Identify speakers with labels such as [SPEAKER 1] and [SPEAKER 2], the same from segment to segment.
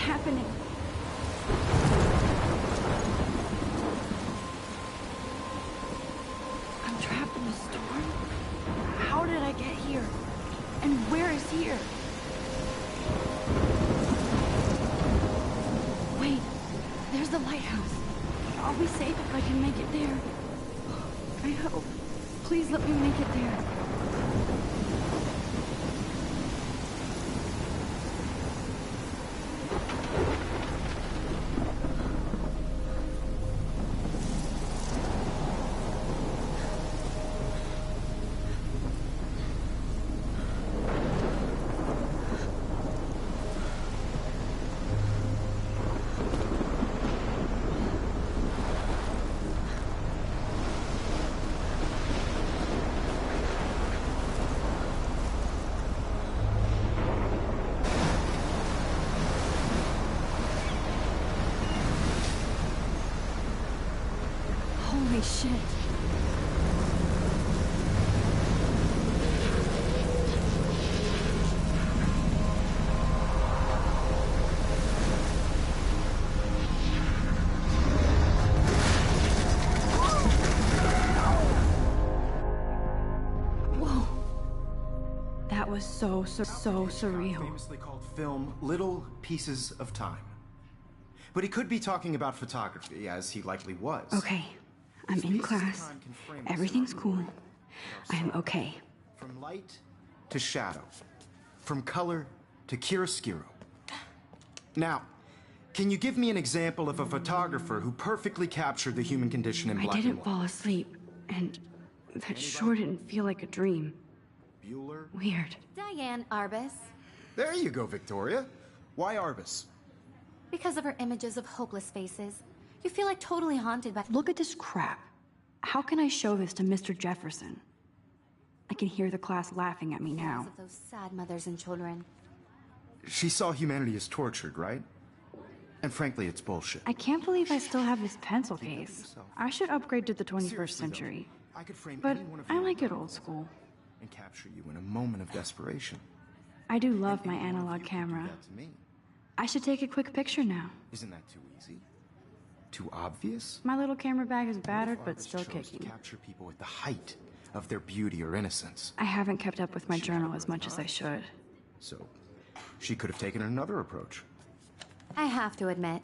[SPEAKER 1] happening? I'm trapped in a storm? How did I get here? And where is here? Wait, there's the lighthouse. I'll be safe if I can make it there. I hope. Please let me make it there. Holy shit. Whoa. That was so surreal.
[SPEAKER 2] Famously called film Little Pieces of Time. But he could be talking about photography, as he likely was.
[SPEAKER 1] Okay, I'm in class. Everything's cool. I am okay.
[SPEAKER 2] From light to shadow. From color to chiaroscuro. Now, can you give me an example of a photographer who perfectly captured the human condition in black and white?
[SPEAKER 1] I didn't fall asleep, and that sure didn't feel like a dream.
[SPEAKER 2] Bueller?
[SPEAKER 1] Weird.
[SPEAKER 3] Diane Arbus.
[SPEAKER 2] There you go, Victoria. Why Arbus?
[SPEAKER 3] Because of her images of hopeless faces. You feel like totally haunted by—
[SPEAKER 1] Look at this crap. How can I show this to Mr. Jefferson? I can hear the class laughing at me now.
[SPEAKER 3] Of those sad mothers and children.
[SPEAKER 2] She saw humanity as tortured, right? And frankly, it's bullshit.
[SPEAKER 1] I can't believe I still have this pencil case. I should upgrade to the 21st century.
[SPEAKER 2] I could frame
[SPEAKER 1] But
[SPEAKER 2] any one of
[SPEAKER 1] I
[SPEAKER 2] your
[SPEAKER 1] like it
[SPEAKER 2] works
[SPEAKER 1] old school.
[SPEAKER 2] and capture you in a moment of desperation.
[SPEAKER 1] I do love
[SPEAKER 2] And
[SPEAKER 1] my
[SPEAKER 2] any one of
[SPEAKER 1] analog
[SPEAKER 2] you could do
[SPEAKER 1] camera.
[SPEAKER 2] that to me.
[SPEAKER 1] I should take a quick picture now.
[SPEAKER 2] Isn't that too easy? Too obvious?
[SPEAKER 1] My little camera bag is battered,
[SPEAKER 2] What
[SPEAKER 1] but
[SPEAKER 2] if
[SPEAKER 1] still
[SPEAKER 2] artists chose to
[SPEAKER 1] kicking.
[SPEAKER 2] capture people at the height of their beauty or innocence.
[SPEAKER 1] I haven't kept up with my journal as much as I should.
[SPEAKER 2] So, she could have taken another approach.
[SPEAKER 3] I have to admit,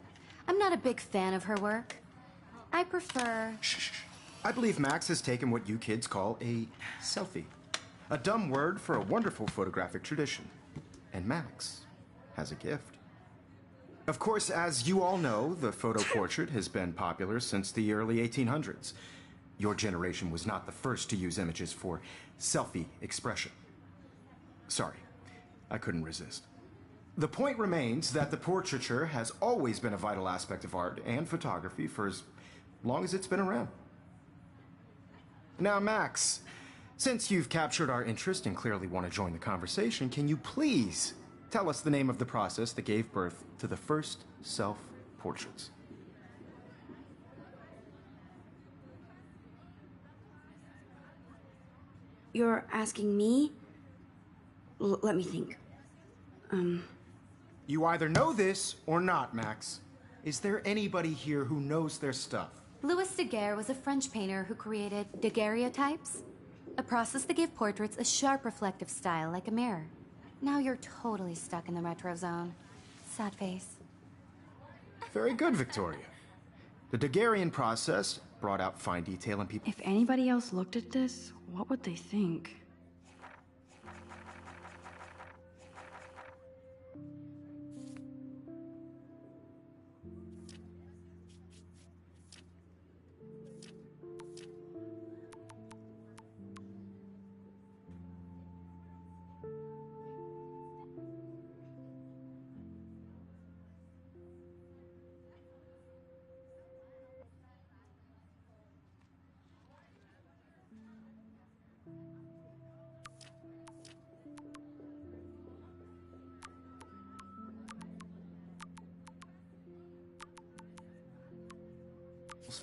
[SPEAKER 3] I'm not a big fan of her work. I prefer—
[SPEAKER 2] Shh. I believe Max has taken what you kids call a selfie. A dumb word for a wonderful photographic tradition. And Max has a gift. Of course, as you all know, the photo portrait has been popular since the early 1800s. Your generation was not the first to use images for selfie expression. Sorry, I couldn't resist. The point remains that the portraiture has always been a vital aspect of art and photography for as long as it's been around. Now, Max, since you've captured our interest and clearly want to join the conversation, can you please tell us the name of the process that gave birth to the first self-portraits?
[SPEAKER 1] You're asking me? Let me think.
[SPEAKER 2] You either know this or not, Max. Is there anybody here who knows their stuff?
[SPEAKER 3] Louis Daguerre was a French painter who created daguerreotypes, a process that gave portraits a sharp reflective style like a mirror. Now you're totally stuck in the retro zone. Sad face.
[SPEAKER 2] Very good, Victoria. The Daguerrean process brought out fine detail in people.
[SPEAKER 1] If anybody else looked at this, what would they think?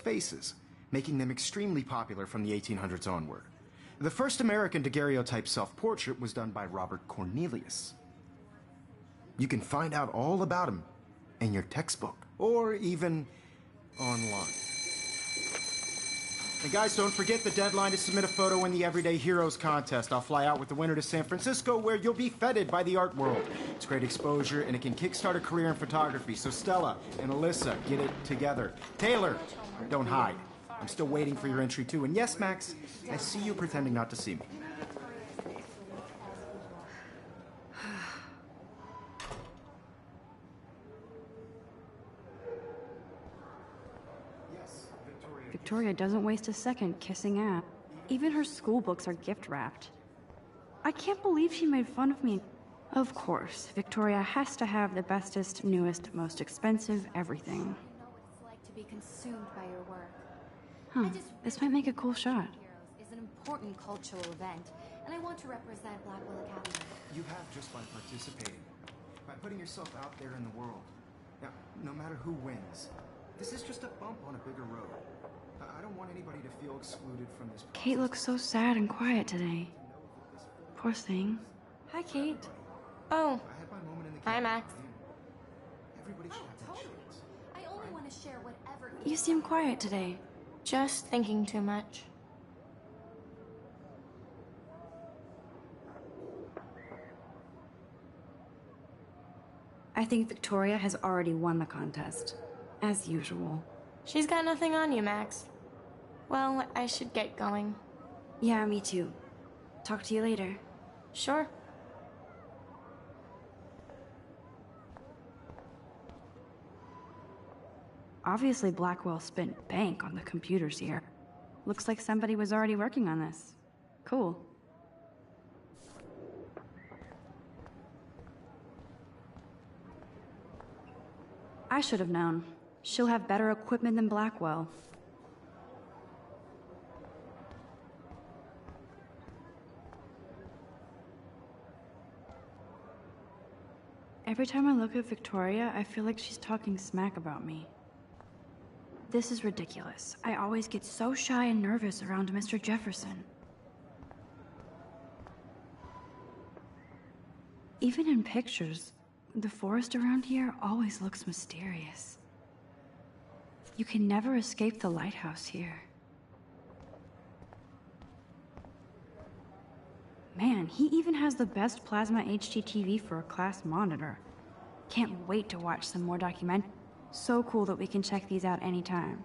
[SPEAKER 2] Faces, making them extremely popular from the 1800s onward. The first American daguerreotype self-portrait was done by Robert Cornelius. You can find out all about him in your textbook, or even online. And guys, don't forget the deadline to submit a photo in the Everyday Heroes contest. I'll fly out with the winner to San Francisco, where you'll be feted by the art world. It's great exposure, and it can kickstart a career in photography. So Stella and Alyssa, get it together. Taylor, don't hide. I'm still waiting for your entry, too. And yes, Max, I see you pretending not to see me.
[SPEAKER 1] Victoria doesn't waste a second kissing ass. Even her school books are gift-wrapped. I can't believe she made fun of me. Of course, Victoria has to have the bestest, newest, most expensive everything.
[SPEAKER 3] I know what it's like to be consumed by your work.
[SPEAKER 1] Huh, this might make a cool shot.
[SPEAKER 3] Heroes is an important cultural event, and I want to represent Blackwell Academy.
[SPEAKER 2] You have just by participating, by putting yourself out there in the world. Now, no matter who wins, this is just a bump on a bigger road. I don't want anybody to feel excluded from this process.
[SPEAKER 1] Kate looks so sad and quiet today. Poor thing. Hi, Kate.
[SPEAKER 4] Oh,
[SPEAKER 2] I had my moment in the
[SPEAKER 4] hi,
[SPEAKER 2] camp.
[SPEAKER 4] Max.
[SPEAKER 2] Everybody should have that chance.
[SPEAKER 3] I only want to share whatever.
[SPEAKER 1] You seem quiet today.
[SPEAKER 4] Just thinking too much.
[SPEAKER 1] I think Victoria has already won the contest. As usual.
[SPEAKER 4] She's got nothing on you, Max. Well, I should get going.
[SPEAKER 1] Yeah, me too. Talk to you later.
[SPEAKER 4] Sure.
[SPEAKER 1] Obviously, Blackwell spent bank on the computers here. Looks like somebody was already working on this. Cool. I should have known. She'll have better equipment than Blackwell. Every time I look at Victoria, I feel like she's talking smack about me. This is ridiculous. I always get so shy and nervous around Mr. Jefferson. Even in pictures, the forest around here always looks mysterious. You can never escape the lighthouse here. Man, he even has the best plasma HDTV for a class monitor. Can't wait to watch some more document. So cool that we can check these out anytime.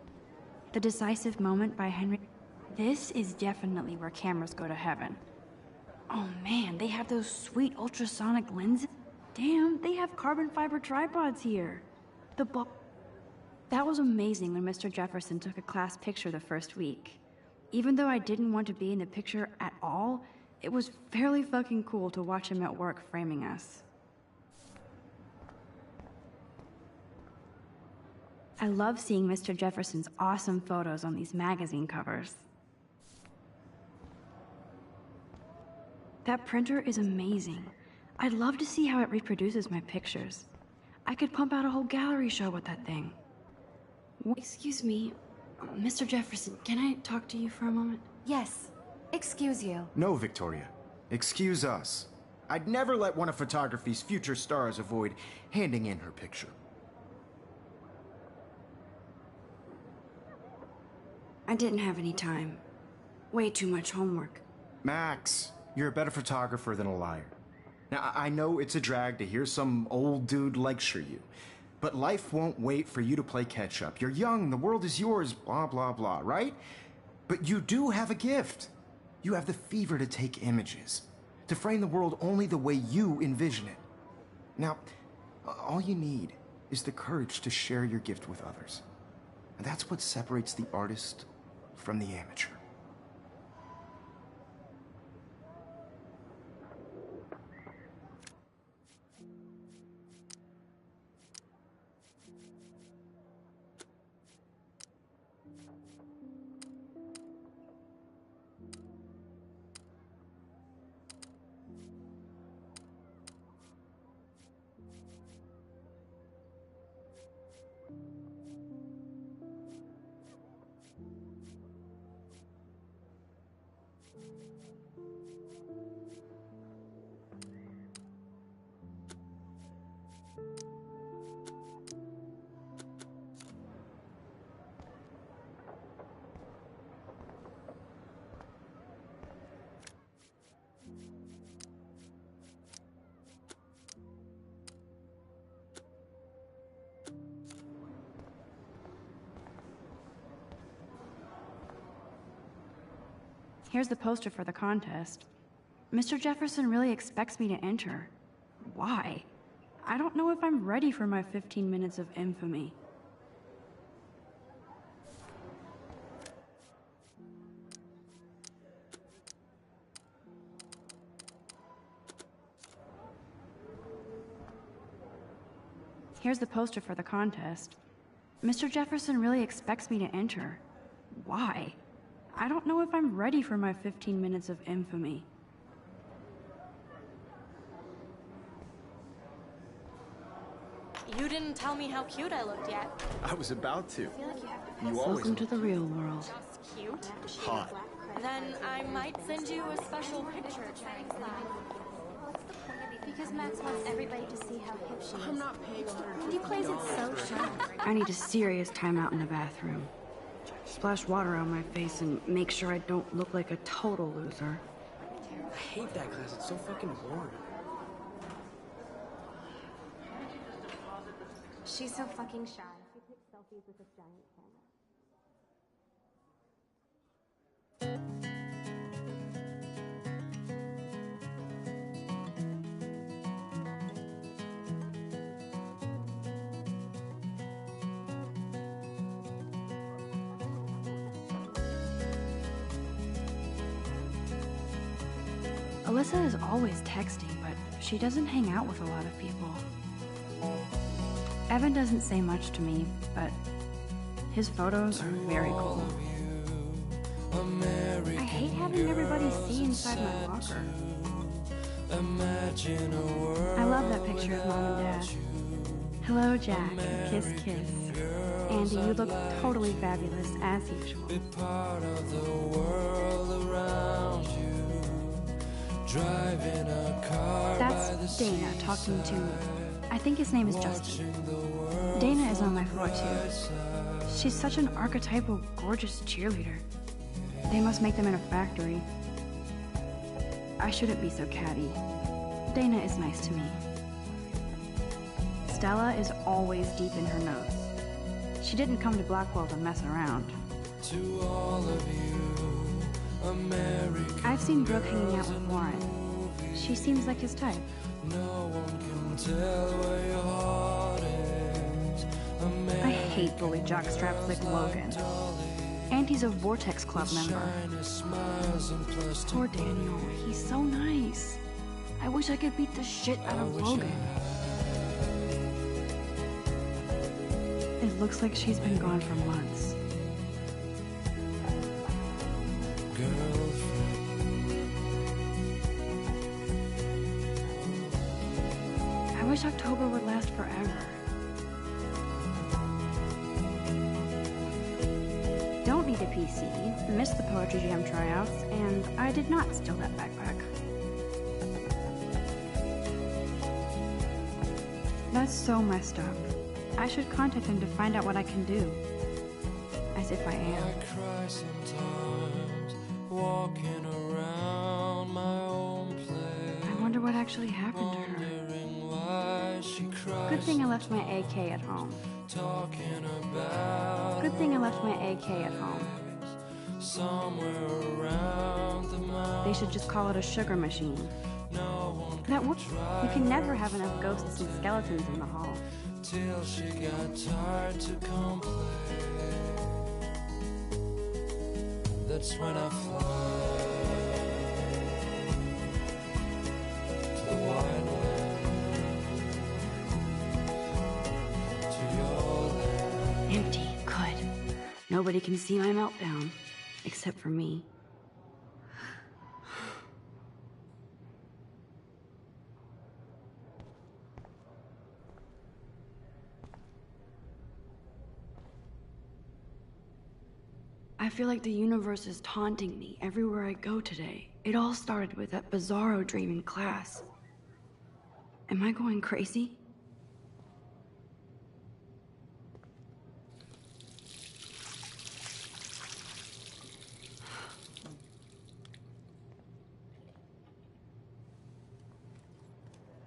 [SPEAKER 1] The Decisive Moment by Henry. This is definitely where cameras go to heaven. Oh man, they have those sweet ultrasonic lenses. Damn, they have carbon fiber tripods here. That was amazing when Mr. Jefferson took a class picture the first week. Even though I didn't want to be in the picture at all, it was fairly fucking cool to watch him at work framing us. I love seeing Mr. Jefferson's awesome photos on these magazine covers. That printer is amazing. I'd love to see how it reproduces my pictures. I could pump out a whole gallery show with that thing. Excuse me, Mr. Jefferson, can I talk to you for a moment?
[SPEAKER 3] Yes. Excuse you.
[SPEAKER 2] No, Victoria. Excuse us. I'd never let one of photography's future stars avoid handing in her picture.
[SPEAKER 1] I didn't have any time. Way too much homework.
[SPEAKER 2] Max, you're a better photographer than a liar. Now, I know it's a drag to hear some old dude lecture you, but life won't wait for you to play catch-up. You're young, the world is yours, blah, blah, blah, right? But you do have a gift. You have the fever to take images, to frame the world only the way you envision it. Now, all you need is the courage to share your gift with others. And that's what separates the artist from the amateur.
[SPEAKER 1] Here's the poster for the contest. Mr. Jefferson really expects me to enter. Why? I don't know if I'm ready for my 15 minutes of infamy. Here's the poster for the contest. Mr. Jefferson really expects me to enter. Why? I don't know if I'm ready for my 15 minutes of infamy.
[SPEAKER 4] You didn't tell me how cute I looked yet.
[SPEAKER 2] I was about to. You always
[SPEAKER 1] Welcome to the real world.
[SPEAKER 4] Just cute?
[SPEAKER 2] hot.
[SPEAKER 4] Then I might send you a special picture.
[SPEAKER 5] Because Max wants everybody to see how hip she is. I'm not paying her. He plays it so sharp.
[SPEAKER 1] I need a serious timeout in the bathroom. Splash water on my face and make sure I don't look like a total loser.
[SPEAKER 6] I hate that class. It's so fucking boring.
[SPEAKER 5] She's so fucking shy. She takes selfies with a giant camera.
[SPEAKER 1] Alyssa is always texting, but she doesn't hang out with a lot of people. Evan doesn't say much to me, but his photos are very cool. I hate having everybody see inside my locker. I love that picture of Mom and Dad. Hello, Jack. Kiss, kiss. Andy, you look totally fabulous, as usual. That's Dana talking to, I think his name is Justin. Dana is on my floor too. She's such an archetypal, gorgeous cheerleader. They must make them in a factory. I shouldn't be so catty. Dana is nice to me. Stella is always deep in her notes. She didn't come to Blackwell to mess around.
[SPEAKER 7] To all of you, American.
[SPEAKER 1] I've seen Brooke hanging out with Warren. She seems like his type.
[SPEAKER 7] No one can tell where your heart is.
[SPEAKER 1] I hate bully jockstraps like Logan. And he's a Vortex Club member. Poor Daniel, he's so nice. I wish I could beat the shit out of Logan. It looks like she's been gone for months. I wish October would last forever. Don't need a PC, missed the Poetry Jam tryouts, and I did not steal that backpack. That's so messed up. I should contact him to find out what I can do. As if I am.
[SPEAKER 7] I cry sometimes, walking around my own place.
[SPEAKER 1] I wonder what actually happened to her.
[SPEAKER 7] Wondering why she cries.
[SPEAKER 1] Good thing I left my AK at home.
[SPEAKER 7] Talking about
[SPEAKER 1] Good thing I left my AK at home.
[SPEAKER 7] somewhere around the mountain.
[SPEAKER 1] They should just call it a sugar machine. That would. You can never have enough ghosts and skeletons in the hall.
[SPEAKER 7] Till she got tired to complain. That's when I fly to the white land, to your land.
[SPEAKER 1] Empty. Good. Nobody can see my meltdown. Except for me. I feel like the universe is taunting me everywhere I go today. It all started with that bizarro dream in class. Am I going crazy?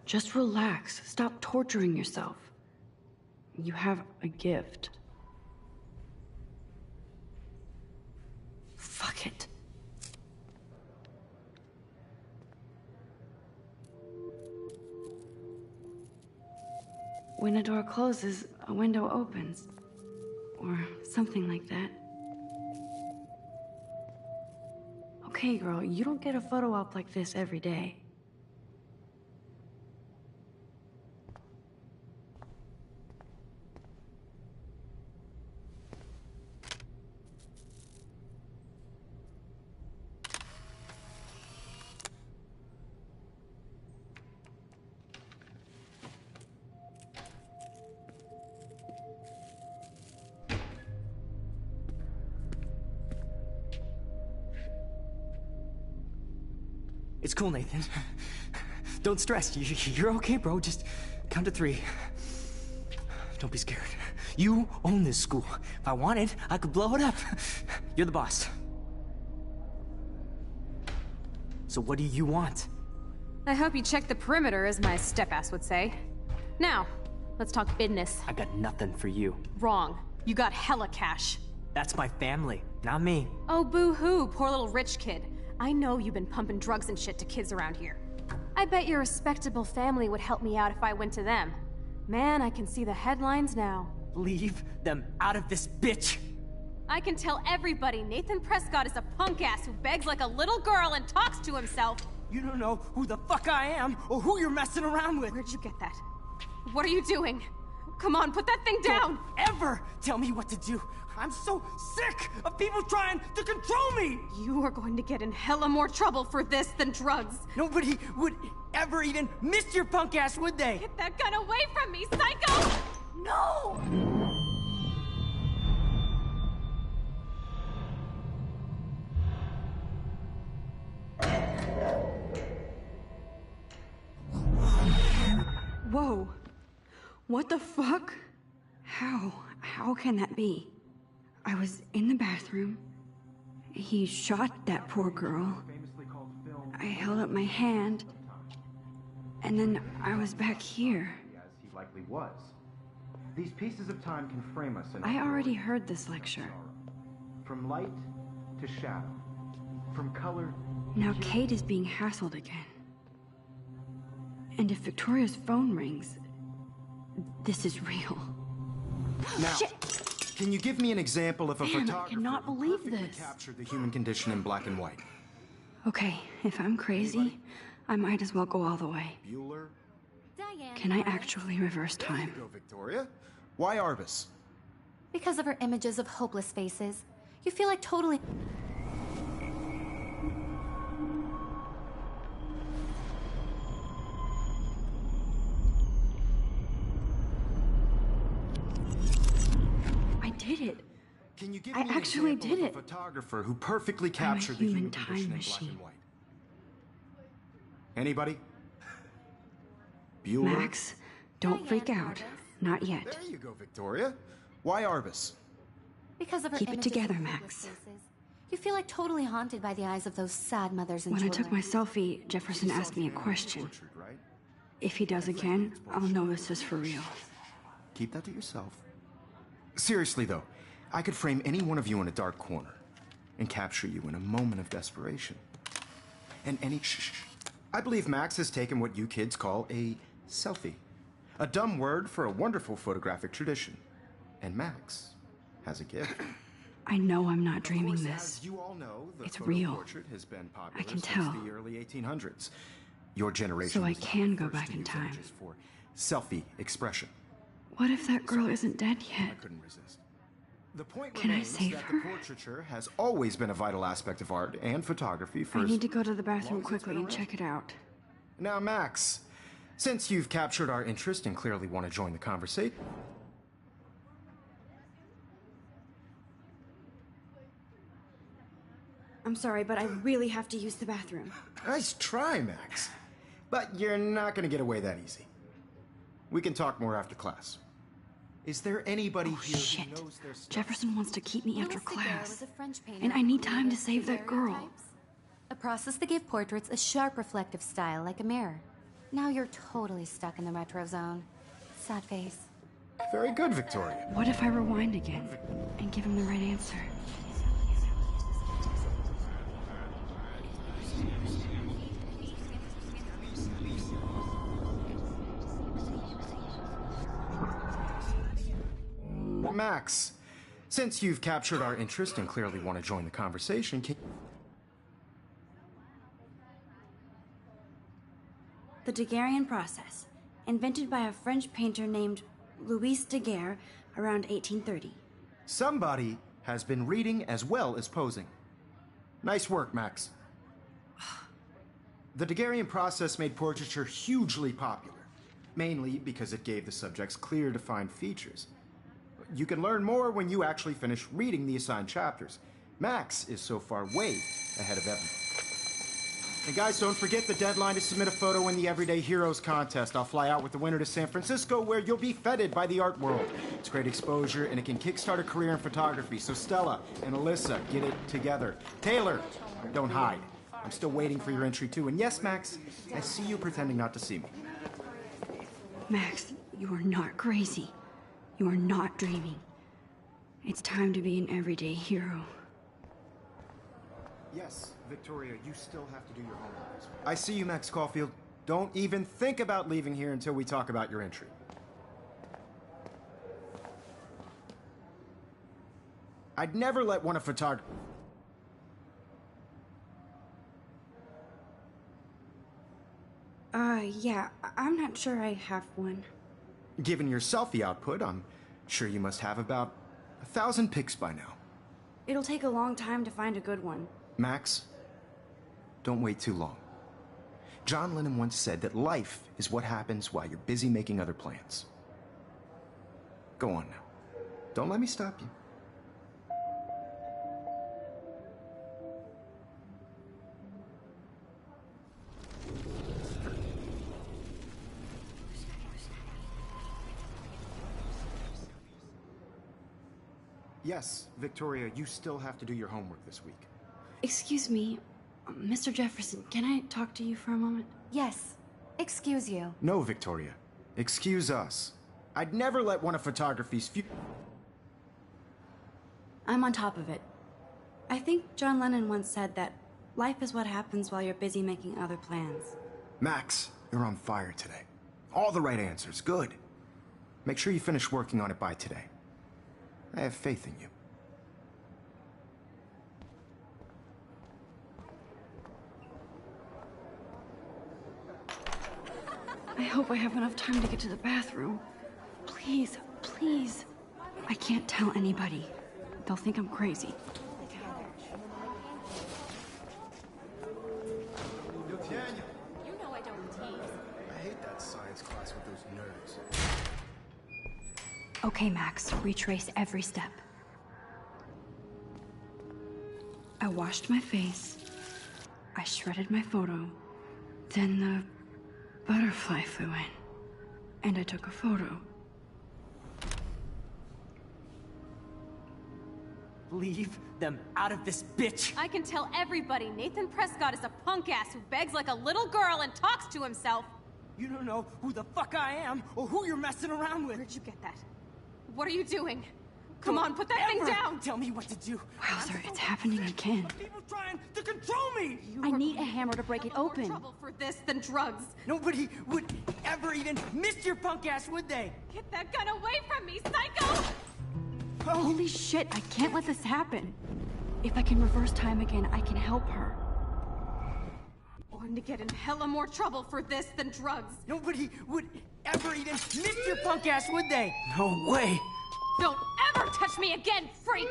[SPEAKER 1] Just relax. Stop torturing yourself. You have a gift. Fuck it. when a door closes, a window opens. Or something like that. Okay, girl, you don't get a photo op like this every day.
[SPEAKER 6] It's cool, Nathan. Don't stress. You're okay, bro. Just count to 3. Don't be scared. You own this school. If I wanted, I could blow it up. You're the boss. So what do you want?
[SPEAKER 8] I hope you check the perimeter, as my step-ass would say. Now, let's talk business.
[SPEAKER 6] I got nothing for you.
[SPEAKER 8] Wrong. You got hella cash.
[SPEAKER 6] That's my family, not me.
[SPEAKER 8] Oh, boo-hoo, poor little rich kid. I know you've been pumping drugs and shit to kids around here. I bet your respectable family would help me out if I went to them. Man, I can see the headlines now.
[SPEAKER 6] Leave them out of this bitch!
[SPEAKER 8] I can tell everybody Nathan Prescott is a punk ass who begs like a little girl and talks to himself.
[SPEAKER 6] You don't know who the fuck I am or who you're messing around with.
[SPEAKER 8] Where'd you get that? What are you doing? Come on, put that thing down!
[SPEAKER 6] Don't ever tell me what to do! I'm so sick of people trying to control me!
[SPEAKER 8] You are going to get in hella more trouble for this than drugs.
[SPEAKER 6] Nobody would ever even miss your punk ass, would they?
[SPEAKER 8] Get that gun away from me, psycho!
[SPEAKER 6] No!
[SPEAKER 1] Whoa. What the fuck? How can that be? I was in the bathroom. He shot that poor girl. I held up my hand. And then I was back here.
[SPEAKER 2] As he likely was. These pieces of time can frame us in
[SPEAKER 1] I already heard this lecture.
[SPEAKER 2] From light to shadow. From color.
[SPEAKER 1] Now Kate is being hassled again. And if Victoria's phone rings, this is real.
[SPEAKER 2] Now,
[SPEAKER 1] Shit.
[SPEAKER 2] Can you give me an example of a
[SPEAKER 1] Man, I
[SPEAKER 2] photographer
[SPEAKER 1] cannot
[SPEAKER 2] who
[SPEAKER 1] believe
[SPEAKER 2] perfectly
[SPEAKER 1] this.
[SPEAKER 2] captured the human condition in black and white?
[SPEAKER 1] Okay, if I'm crazy, I might as well go all the way.
[SPEAKER 2] Bueller?
[SPEAKER 3] Diane.
[SPEAKER 1] Can I actually reverse time?
[SPEAKER 2] Go, Victoria. Why Arbus?
[SPEAKER 3] Because of her images of hopeless faces, you feel like totally...
[SPEAKER 1] I did it.
[SPEAKER 2] Can you give
[SPEAKER 1] I
[SPEAKER 2] me an
[SPEAKER 1] actually
[SPEAKER 2] example
[SPEAKER 1] did
[SPEAKER 2] of a
[SPEAKER 1] it.
[SPEAKER 2] photographer who perfectly captured the
[SPEAKER 1] human
[SPEAKER 2] human condition
[SPEAKER 1] time
[SPEAKER 2] in black
[SPEAKER 1] machine.
[SPEAKER 2] and white? Anybody? Bueller?
[SPEAKER 1] Max, don't freak out. Not yet.
[SPEAKER 2] There you go, Victoria. Why Arbus?
[SPEAKER 3] Because of her
[SPEAKER 1] Keep it
[SPEAKER 3] images
[SPEAKER 1] together,
[SPEAKER 3] of
[SPEAKER 1] Max.
[SPEAKER 3] hopeless faces, you feel like totally haunted by the eyes of those sad mothers and
[SPEAKER 1] When I
[SPEAKER 3] children.
[SPEAKER 1] took my selfie, Jefferson asked me a question.
[SPEAKER 2] Tortured, right?
[SPEAKER 1] If he does again, I'll know this is for real.
[SPEAKER 2] Keep that to yourself. Seriously, though, I could frame any one of you in a dark corner and capture you in a moment of desperation. And any... Shh. I believe Max has taken what you kids call a selfie. A dumb word for a wonderful photographic tradition. And Max has a gift.
[SPEAKER 1] I know I'm not dreaming
[SPEAKER 2] Of course,
[SPEAKER 1] this.
[SPEAKER 2] as you all know, the
[SPEAKER 1] It's
[SPEAKER 2] photo
[SPEAKER 1] real.
[SPEAKER 2] portrait has been popular
[SPEAKER 1] I can
[SPEAKER 2] since
[SPEAKER 1] tell.
[SPEAKER 2] the early 1800s. Your generation
[SPEAKER 1] So I
[SPEAKER 2] was the
[SPEAKER 1] can go
[SPEAKER 2] first
[SPEAKER 1] back
[SPEAKER 2] to
[SPEAKER 1] in
[SPEAKER 2] use
[SPEAKER 1] time.
[SPEAKER 2] images for selfie expression.
[SPEAKER 1] What if that girl isn't dead
[SPEAKER 2] I
[SPEAKER 1] yet?
[SPEAKER 2] couldn't resist. The point
[SPEAKER 1] Can I
[SPEAKER 2] remains
[SPEAKER 1] save
[SPEAKER 2] that
[SPEAKER 1] her?
[SPEAKER 2] the portraiture has always been a vital aspect of art and photography for
[SPEAKER 1] I
[SPEAKER 2] as
[SPEAKER 1] need to go to the bathroom
[SPEAKER 2] long as it's
[SPEAKER 1] quickly
[SPEAKER 2] been
[SPEAKER 1] and
[SPEAKER 2] around.
[SPEAKER 1] check it out.
[SPEAKER 2] Now, Max, since you've captured our interest and clearly want to join the conversation,
[SPEAKER 1] I'm sorry, but I really have to use the bathroom.
[SPEAKER 2] nice try, Max. But you're not going to get away that easy. We can talk more after class. Is there anybody
[SPEAKER 1] Oh,
[SPEAKER 2] here
[SPEAKER 1] shit.
[SPEAKER 2] who knows their stuff?
[SPEAKER 1] Jefferson wants to keep me after
[SPEAKER 3] Louis Daguerre
[SPEAKER 1] class.
[SPEAKER 3] was a French painter
[SPEAKER 1] And I
[SPEAKER 3] who
[SPEAKER 1] need time to
[SPEAKER 3] created
[SPEAKER 1] save that girl.
[SPEAKER 3] daguerreotypes, a process that gave portraits a sharp reflective style like a mirror. Now you're totally stuck in the retro zone. Sad face.
[SPEAKER 2] Very good, Victoria.
[SPEAKER 1] What if I rewind again and give him the right answer?
[SPEAKER 2] Max, since you've captured our interest and clearly want to join the conversation,
[SPEAKER 1] The Daguerrean process, invented by a French painter named Louis Daguerre around 1830.
[SPEAKER 2] Somebody has been reading as well as posing. Nice work, Max. The Daguerrean process made portraiture hugely popular, mainly because it gave the subjects clear, defined features. You can learn more when you actually finish reading the assigned chapters. Max is so far way ahead of everyone. And guys, don't forget the deadline to submit a photo in the Everyday Heroes contest. I'll fly out with the winner to San Francisco, where you'll be feted by the art world. It's great exposure, and it can kickstart a career in photography. So Stella and Alyssa, get it together. Taylor, don't hide. I'm still waiting for your entry, too. And yes, Max, I see you pretending not to see me.
[SPEAKER 1] Max, you are not crazy. You are not dreaming. It's time to be an everyday hero.
[SPEAKER 2] Yes, Victoria, you still have to do your homework. I see you, Max Caulfield. Don't even think about leaving here until we talk about your entry. I'd never let one of photography...
[SPEAKER 1] Yeah, I'm not sure I have one.
[SPEAKER 2] Given your selfie output, I'm sure you must have about 1,000 pics by now.
[SPEAKER 1] It'll take a long time to find a good one.
[SPEAKER 2] Max, don't wait too long. John Lennon once said that life is what happens while you're busy making other plans. Go on now. Don't let me stop you. Yes, Victoria, you still have to do your homework this week.
[SPEAKER 1] Excuse me, Mr. Jefferson, can I talk to you for a moment?
[SPEAKER 3] Yes. Excuse you.
[SPEAKER 2] No, Victoria. Excuse us. I'd never let one of photography's few...
[SPEAKER 1] I'm on top of it. I think John Lennon once said that life is what happens while you're busy making other plans.
[SPEAKER 2] Max, you're on fire today. All the right answers. Good. Make sure you finish working on it by today. I have faith in you.
[SPEAKER 1] I hope I have enough time to get to the bathroom. Please, please. I can't tell anybody. They'll think I'm crazy.
[SPEAKER 5] You know I don't tease.
[SPEAKER 2] I hate that science class with those nerds.
[SPEAKER 1] Okay, Max, retrace every step. I washed my face. I shredded my photo. Then the butterfly flew in. And I took a photo.
[SPEAKER 6] Leave them out of this, bitch!
[SPEAKER 8] I can tell everybody Nathan Prescott is a punk ass who begs like a little girl and talks to himself.
[SPEAKER 6] You don't know who the fuck I am or who you're messing around with.
[SPEAKER 8] Where'd you get that? What are you doing? Come on, put that thing down!
[SPEAKER 6] Tell me what to do.
[SPEAKER 1] Wowzer, it's happening again.
[SPEAKER 6] People trying to control me!
[SPEAKER 8] I need a hammer to break it open. More trouble for this than drugs.
[SPEAKER 6] Nobody would ever even miss your punk ass, would they?
[SPEAKER 8] Get that gun away from me, psycho!
[SPEAKER 1] Holy shit, I can't let this happen. If I can reverse time again, I can help her.
[SPEAKER 8] Born to get in hella more trouble for this than drugs.
[SPEAKER 6] Nobody would ever even miss your punk ass, would they? No way!
[SPEAKER 8] Don't ever touch me again, freak!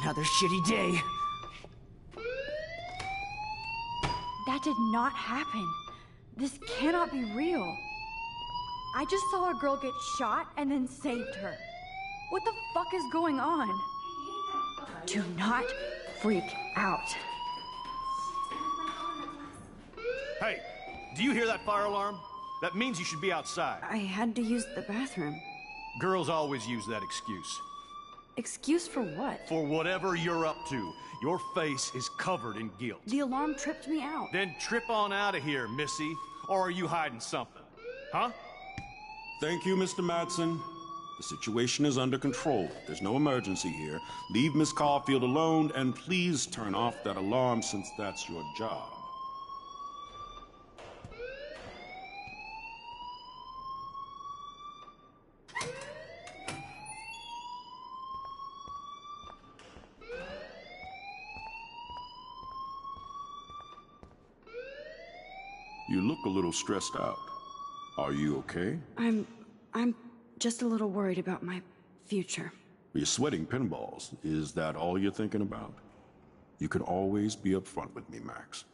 [SPEAKER 6] Another shitty day.
[SPEAKER 1] That did not happen. This cannot be real. I just saw a girl get shot and then saved her. What the fuck is going on? Do not freak out.
[SPEAKER 9] Hey, do you hear that fire alarm? That means you should be outside.
[SPEAKER 1] I had to use the bathroom.
[SPEAKER 9] Girls always use that excuse.
[SPEAKER 1] Excuse for what?
[SPEAKER 9] For whatever you're up to. Your face is covered in guilt.
[SPEAKER 1] The alarm tripped me out.
[SPEAKER 9] Then trip on out of here, Missy. Or are you hiding something? Huh?
[SPEAKER 10] Thank you, Mr. Madsen. The situation is under control. There's no emergency here. Leave Miss Caulfield alone, and please turn off that alarm since that's your job. You look a little stressed out. Are you okay?
[SPEAKER 1] I'm just a little worried about my future.
[SPEAKER 10] You're sweating pinballs. Is that all you're thinking about? You can always be upfront with me, Max.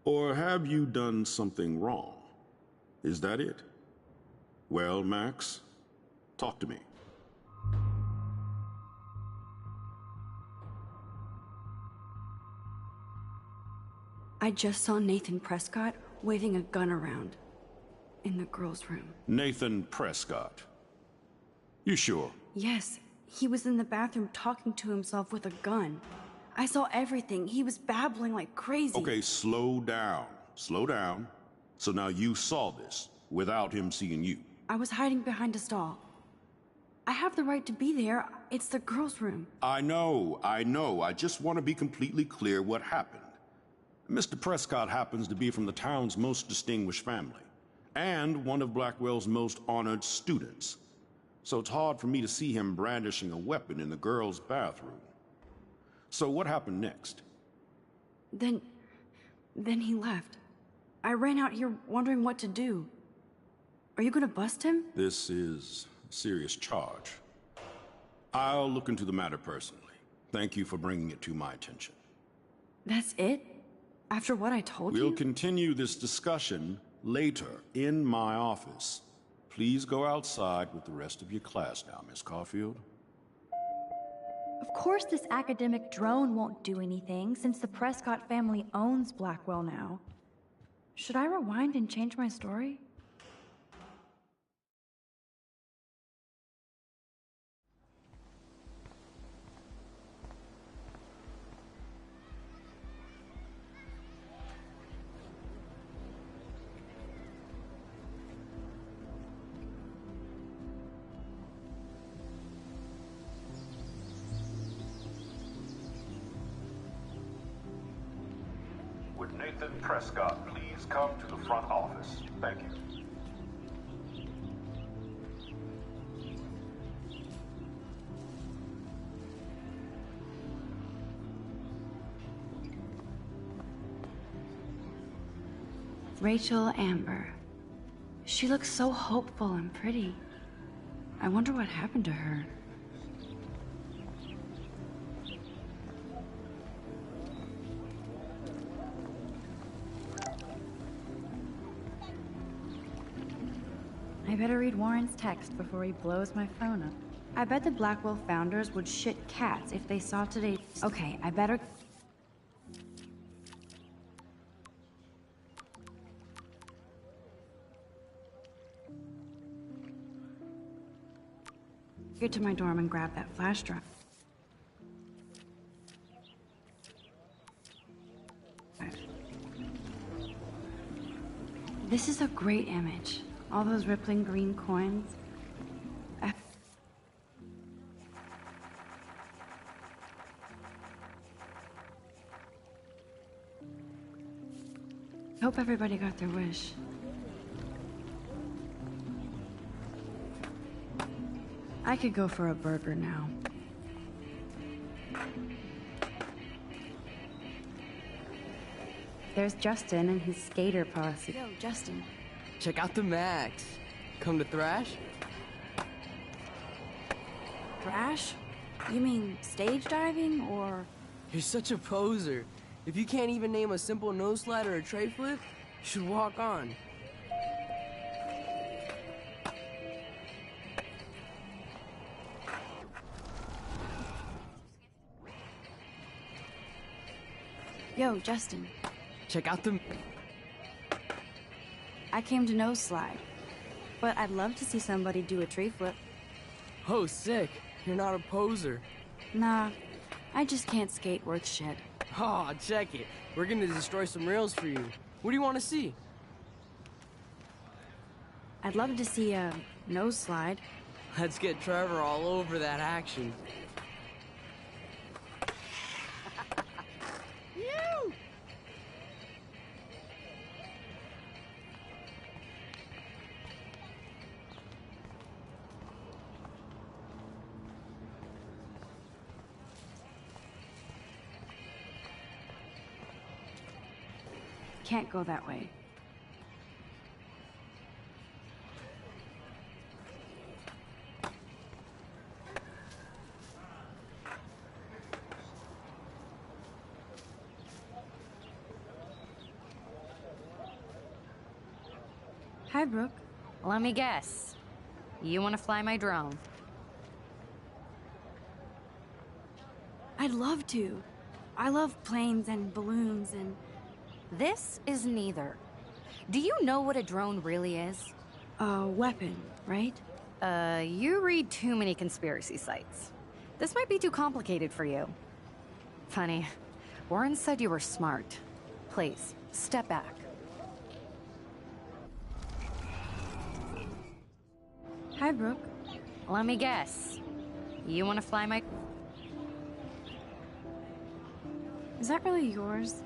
[SPEAKER 10] Or have you done something wrong? Is that it? Well, Max, talk to me.
[SPEAKER 1] I just saw Nathan Prescott waving a gun around in the girls' room.
[SPEAKER 10] Nathan Prescott. You sure?
[SPEAKER 1] Yes, he was in the bathroom talking to himself with a gun. I saw everything. He was babbling like crazy.
[SPEAKER 10] Okay, slow down. Slow down. So now you saw this without him seeing you.
[SPEAKER 1] I was hiding behind a stall. I have the right to be there. It's the girls' room.
[SPEAKER 10] I know. I just want to be completely clear what happened. Mr. Prescott happens to be from the town's most distinguished family, and one of Blackwell's most honored students. So it's hard for me to see him brandishing a weapon in the girls' bathroom. So what happened next?
[SPEAKER 1] Then he left. I ran out here wondering what to do. Are you gonna bust him?
[SPEAKER 10] This is a serious charge. I'll look into the matter personally. Thank you for bringing it to my attention.
[SPEAKER 1] That's it? After what I told you?
[SPEAKER 10] We'll continue this discussion later in my office. Please go outside with the rest of your class now, Miss Caulfield.
[SPEAKER 5] Of course this academic drone won't do anything, since the Prescott family owns Blackwell now.
[SPEAKER 1] Should I rewind and change my story?
[SPEAKER 10] Would Nathan Prescott please come to the front office? Thank you.
[SPEAKER 1] Rachel Amber. She looks so hopeful and pretty. I wonder what happened to her. I better read Warren's text before he blows my phone up. I bet the Blackwell founders would shit cats if they saw today. Okay, I better... get to my dorm and grab that flash drive. This is a great image. All those rippling green coins. Hope everybody got their wish. I could go for a burger now. There's Justin and his skater posse. Yo, Justin.
[SPEAKER 11] Check out the Max. Come to thrash?
[SPEAKER 1] Thrash? You mean stage diving, or...?
[SPEAKER 11] You're such a poser. If you can't even name a simple nose slide or a tray flip, you should walk on.
[SPEAKER 1] Yo, Justin.
[SPEAKER 11] Check out the...
[SPEAKER 1] I came to nose slide, but I'd love to see somebody do a tree flip.
[SPEAKER 11] Oh, sick. You're not a poser.
[SPEAKER 1] Nah, I just can't skate worth shit.
[SPEAKER 11] Oh, check it. We're gonna destroy some rails for you. What do you want to see?
[SPEAKER 1] I'd love to see a nose slide.
[SPEAKER 11] Let's get Trevor all over that action.
[SPEAKER 1] Can't go that way. Hi, Brooke.
[SPEAKER 3] Let me guess. You want to fly my drone?
[SPEAKER 1] I'd love to. I love planes and balloons and...
[SPEAKER 3] This is neither. Do you know what a drone really is?
[SPEAKER 1] A weapon, right?
[SPEAKER 3] You read too many conspiracy sites. This might be too complicated for you. Funny. Warren said you were smart. Please, step back.
[SPEAKER 1] Hi, Brooke.
[SPEAKER 3] Let me guess. You want to fly my...
[SPEAKER 1] Is that really yours?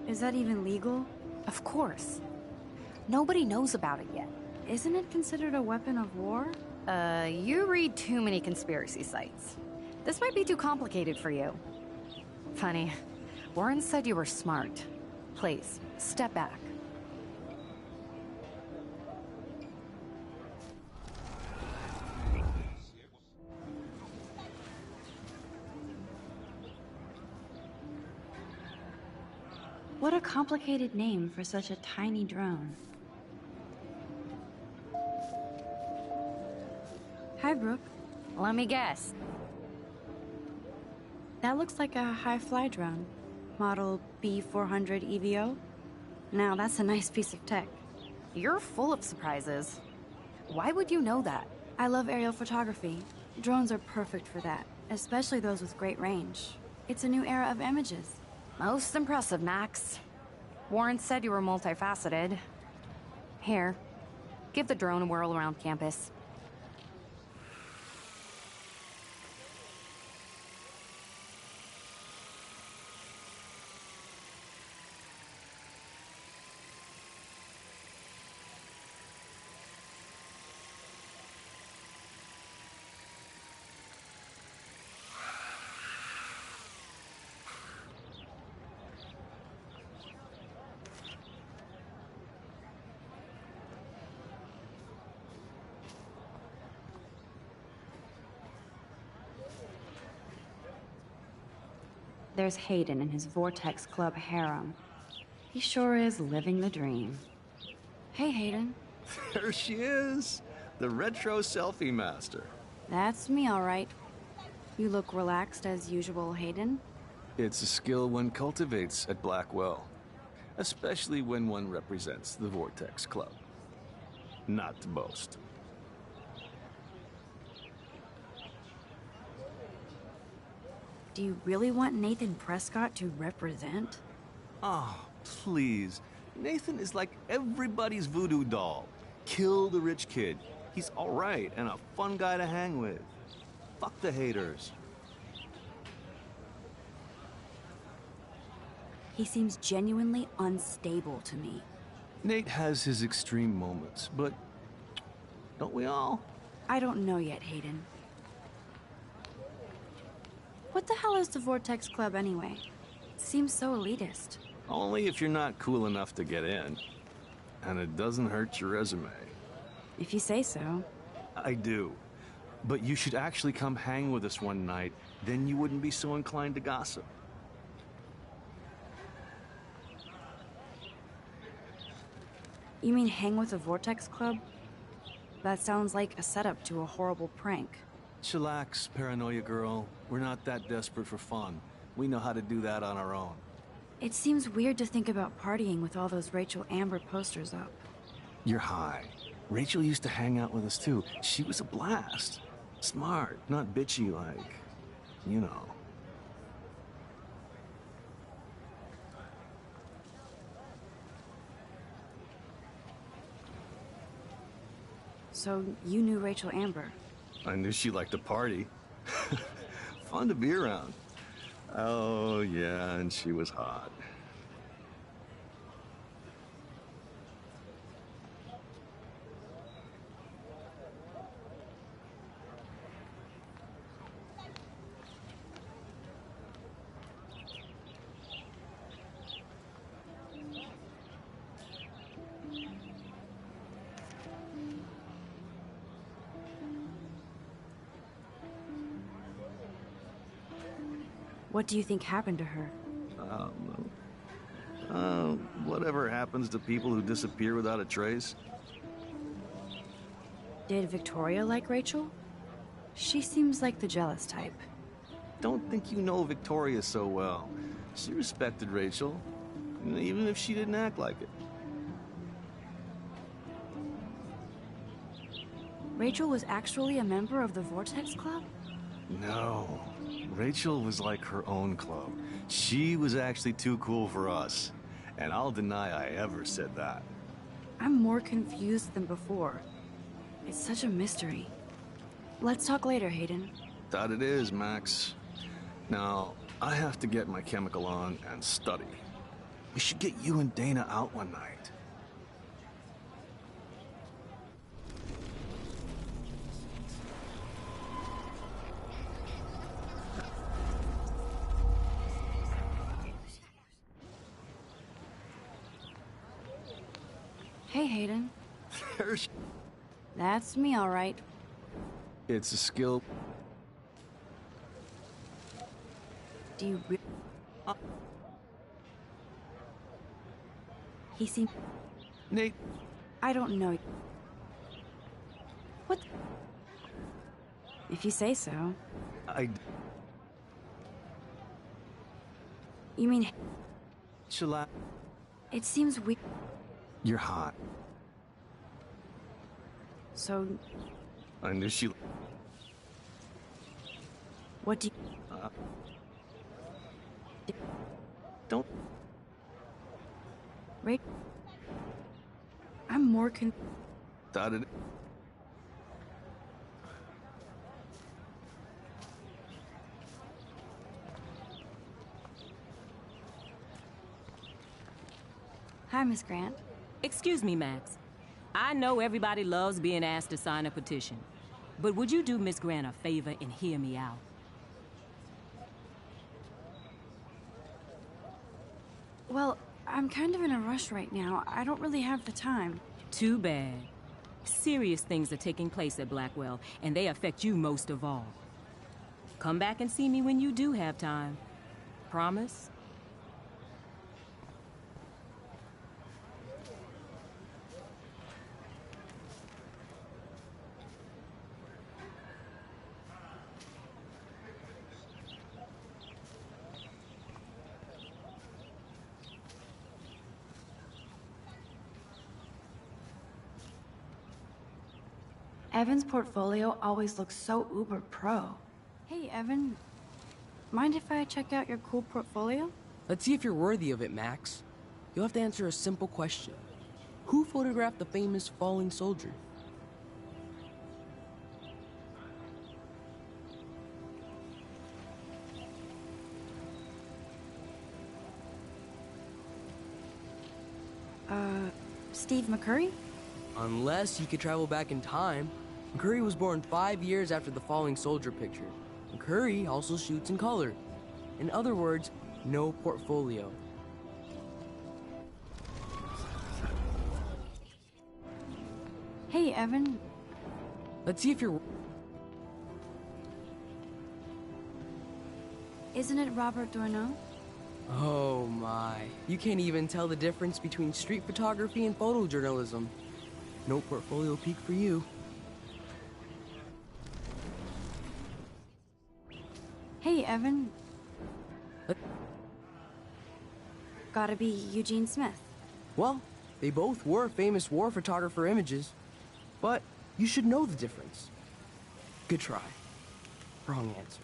[SPEAKER 1] Is that even legal?
[SPEAKER 3] Of course. Nobody knows about it yet.
[SPEAKER 1] Isn't it considered a weapon of war?
[SPEAKER 3] You read too many conspiracy sites. This might be too complicated for you. Funny. Warren said you were smart. Please, step back.
[SPEAKER 1] What a complicated name for such a tiny drone. Hi, Brooke.
[SPEAKER 3] Let me guess.
[SPEAKER 1] That looks like a high-fly drone. Model B400 EVO. Now, that's a nice piece of tech.
[SPEAKER 3] You're full of surprises. Why would you know that?
[SPEAKER 1] I love aerial photography. Drones are perfect for that, especially those with great range. It's a new era of images.
[SPEAKER 3] Most impressive, Max. Warren said you were multifaceted. Here, give the drone a whirl around campus.
[SPEAKER 1] There's Hayden and his Vortex Club harem. He sure is living the dream. Hey, Hayden.
[SPEAKER 9] There she is, the retro selfie master.
[SPEAKER 1] That's me, all right. You look relaxed as usual, Hayden.
[SPEAKER 12] It's a skill one cultivates at Blackwell, especially when one represents the Vortex Club. Not to boast.
[SPEAKER 1] Do you really want Nathan Prescott to represent?
[SPEAKER 12] Oh, please. Nathan is like everybody's voodoo doll. Kill the rich kid. He's all right and a fun guy to hang with. Fuck the haters.
[SPEAKER 1] He seems genuinely unstable to me.
[SPEAKER 12] Nate has his extreme moments, but don't we all?
[SPEAKER 1] I don't know yet, Hayden. What the hell is the Vortex Club anyway? It seems so elitist.
[SPEAKER 12] Only if you're not cool enough to get in. And it doesn't hurt your resume.
[SPEAKER 1] If you say so.
[SPEAKER 12] I do. But you should actually come hang with us one night, then you wouldn't be so inclined to gossip.
[SPEAKER 1] You mean hang with the Vortex Club? That sounds like a setup to a horrible prank.
[SPEAKER 12] Chillax, paranoia girl. We're not that desperate for fun. We know how to do that on our own.
[SPEAKER 1] It seems weird to think about partying with all those Rachel Amber posters up.
[SPEAKER 12] You're high. Rachel used to hang out with us too. She was a blast. Smart, not bitchy like, you know.
[SPEAKER 1] So you knew Rachel Amber?
[SPEAKER 12] I knew she liked to party. Fun to be around. Oh, yeah, and she was hot.
[SPEAKER 1] What do you think happened to her?
[SPEAKER 12] Whatever happens to people who disappear without a trace.
[SPEAKER 1] Did Victoria like Rachel? She seems like the jealous type.
[SPEAKER 12] Don't think you know Victoria so well. She respected Rachel, even if she didn't act like it.
[SPEAKER 1] Rachel was actually a member of the Vortex Club?
[SPEAKER 12] No. Rachel was like her own club. She was actually too cool for us. And I'll deny I ever said that.
[SPEAKER 1] I'm more confused than before. It's such a mystery. Let's talk later, Hayden.
[SPEAKER 12] That it is, Max. Now, I have to get my chemical on and study. We should get you and Dana out one night.
[SPEAKER 1] Hey, Hayden.
[SPEAKER 12] There's...
[SPEAKER 1] That's me, all right.
[SPEAKER 12] It's a skill.
[SPEAKER 1] Do you He seemed...
[SPEAKER 12] Nate...
[SPEAKER 1] I don't know. What? If you say so. You mean...
[SPEAKER 12] Shall I...
[SPEAKER 1] It seems weird.
[SPEAKER 12] You're hot.
[SPEAKER 1] So...
[SPEAKER 12] I knew she...
[SPEAKER 1] What do you...
[SPEAKER 12] Don't...
[SPEAKER 1] Right? I'm more
[SPEAKER 12] That it...
[SPEAKER 1] Hi, Miss Grant.
[SPEAKER 13] Excuse me, Max. I know everybody loves being asked to sign a petition, but would you do Miss Grant a favor and hear me out?
[SPEAKER 1] Well, I'm kind of in a rush right now. I don't really have the time.
[SPEAKER 13] Too bad. Serious things are taking place at Blackwell, and they affect you most of all. Come back and see me when you do have time. Promise?
[SPEAKER 1] Evan's portfolio always looks so uber pro. Hey, Evan. Mind if I check out your cool portfolio?
[SPEAKER 11] Let's see if you're worthy of it, Max. You'll have to answer a simple question. Who photographed the famous falling soldier?
[SPEAKER 1] Steve McCurry?
[SPEAKER 11] Unless you could travel back in time. McCurry was born 5 years after the falling soldier picture. McCurry also shoots in color. In other words, no portfolio.
[SPEAKER 1] Hey, Evan.
[SPEAKER 11] Let's see if you're...
[SPEAKER 1] Isn't it Robert Doisneau?
[SPEAKER 11] Oh my. You can't even tell the difference between street photography and photojournalism. No portfolio peak for you.
[SPEAKER 1] Hey, Evan. Gotta be Eugene Smith.
[SPEAKER 11] Well, they both were famous war photographer images. But you should know the difference. Good try. Wrong answer.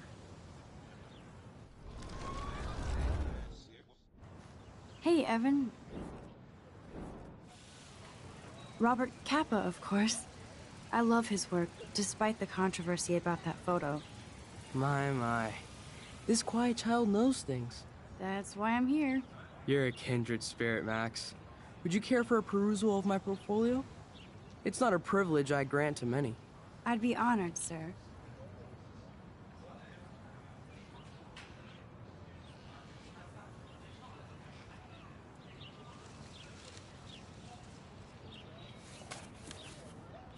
[SPEAKER 1] Hey, Evan. Robert Capa, of course. I love his work, despite the controversy about that photo.
[SPEAKER 11] My. This quiet child knows things.
[SPEAKER 1] That's why I'm here.
[SPEAKER 11] You're a kindred spirit, Max. Would you care for a perusal of my portfolio? It's not a privilege I grant to many.
[SPEAKER 1] I'd be honored, sir.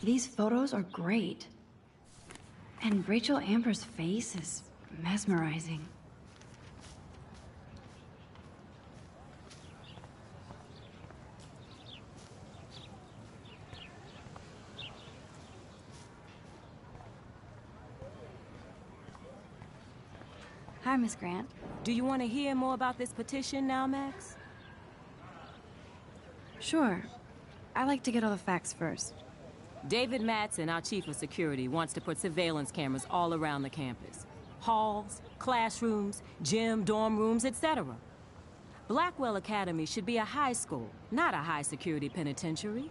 [SPEAKER 1] These photos are great. And Rachel Amber's face is mesmerizing. Hi, Miss Grant.
[SPEAKER 13] Do you want to hear more about this petition now, Max?
[SPEAKER 1] Sure. I like to get all the facts first.
[SPEAKER 13] David Matson, our chief of security, wants to put surveillance cameras all around the campus. Halls, classrooms, gym, dorm rooms, etc. Blackwell Academy should be a high school, not a high-security penitentiary.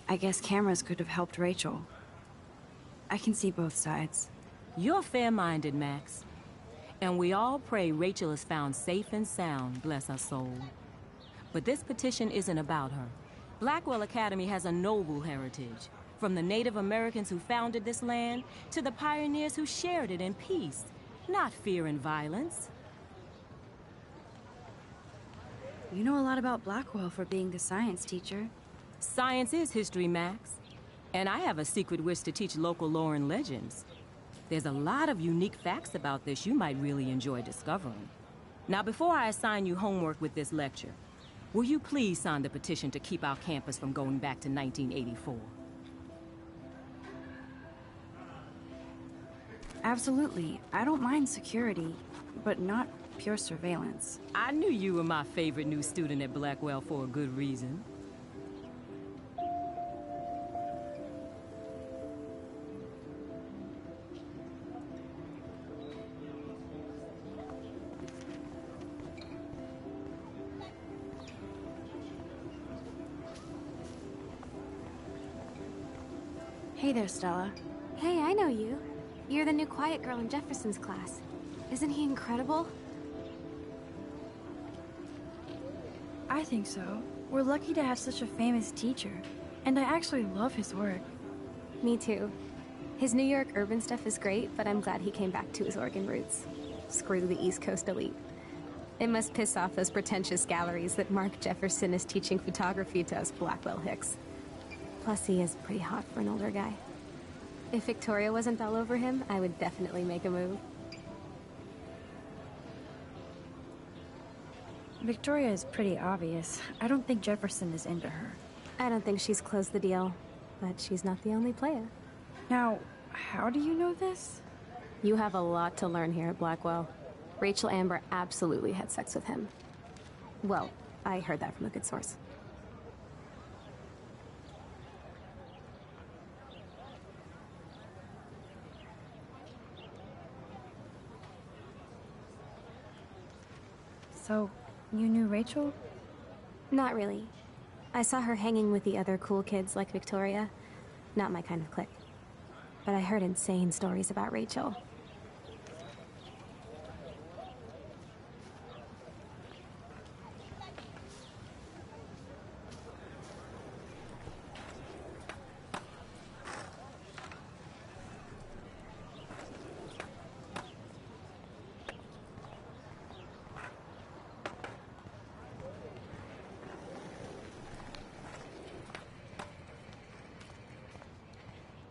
[SPEAKER 1] I guess cameras could have helped Rachel. I can see both sides.
[SPEAKER 13] You're fair-minded, Max. And we all pray Rachel is found safe and sound, bless her soul. But this petition isn't about her. Blackwell Academy has a noble heritage, from the Native Americans who founded this land to the pioneers who shared it in peace, not fear and violence.
[SPEAKER 1] You know a lot about Blackwell for being the science teacher.
[SPEAKER 13] Science is history, Max. And I have a secret wish to teach local lore and legends. There's a lot of unique facts about this you might really enjoy discovering. Now, before I assign you homework with this lecture, will you please sign the petition to keep our campus from going back to 1984?
[SPEAKER 1] Absolutely. I don't mind security, but not pure surveillance.
[SPEAKER 13] I knew you were my favorite new student at Blackwell for a good reason.
[SPEAKER 1] Hey there, Stella.
[SPEAKER 8] Hey, I know you. You're the new quiet girl in Jefferson's class. Isn't he incredible?
[SPEAKER 5] I think so. We're lucky to have such a famous teacher. And I actually love his work.
[SPEAKER 8] Me too. His New York urban stuff is great, but I'm glad he came back to his Oregon roots. Screw the East Coast elite. It must piss off those pretentious galleries that Mark Jefferson is teaching photography to us Blackwell hicks. Plus, he is pretty hot for an older guy. If Victoria wasn't all over him, I would definitely make a move.
[SPEAKER 5] Victoria is pretty obvious. I don't think Jefferson is into her.
[SPEAKER 8] I don't think she's closed the deal, but she's not the only player.
[SPEAKER 5] Now, how do you know this?
[SPEAKER 8] You have a lot to learn here at Blackwell. Rachel Amber absolutely had sex with him. Well, I heard that from a good source.
[SPEAKER 5] So, you knew Rachel?
[SPEAKER 8] Not really. I saw her hanging with the other cool kids like Victoria. Not my kind of clique. But I heard insane stories about Rachel.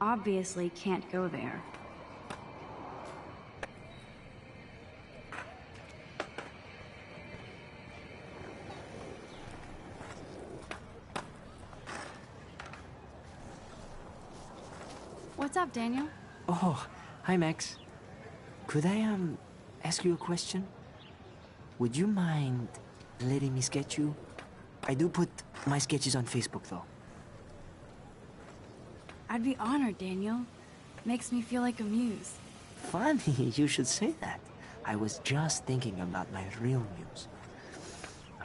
[SPEAKER 1] Obviously can't go there. What's up, Daniel?
[SPEAKER 6] Oh, hi, Max. Could I, ask you a question? Would you mind letting me sketch you? I do put my sketches on Facebook, though.
[SPEAKER 1] I'd be honored, Daniel. Makes me feel like a muse.
[SPEAKER 6] Funny, you should say that. I was just thinking about my real muse.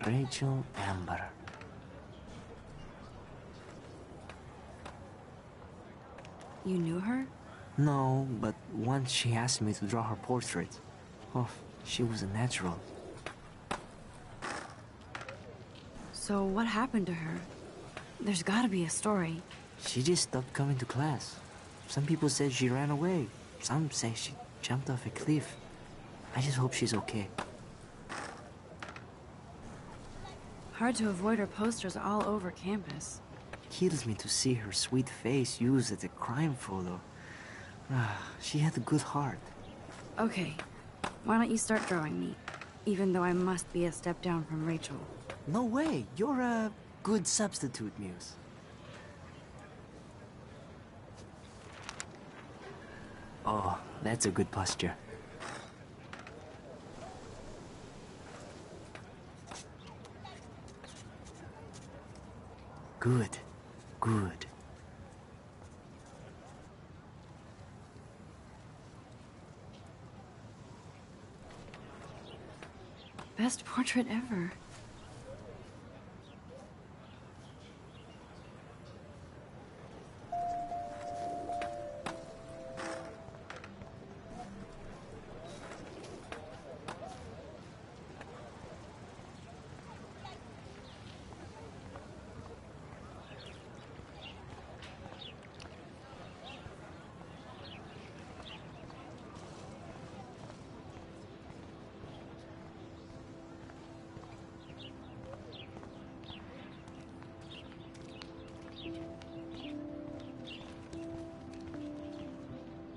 [SPEAKER 6] Rachel Amber.
[SPEAKER 1] You knew her?
[SPEAKER 6] No, but once she asked me to draw her portrait. Oh, she was a natural.
[SPEAKER 1] So what happened to her? There's gotta be a story.
[SPEAKER 6] She just stopped coming to class. Some people said she ran away. Some say she jumped off a cliff. I just hope she's okay.
[SPEAKER 1] Hard to avoid her posters all over campus.
[SPEAKER 6] Kills me to see her sweet face used as a crime photo. She had a good heart.
[SPEAKER 1] Okay, why don't you start drawing me? Even though I must be a step down from Rachel.
[SPEAKER 6] No way, you're good substitute, Muse. Oh, that's a good posture. Good. Good.
[SPEAKER 1] Best portrait ever.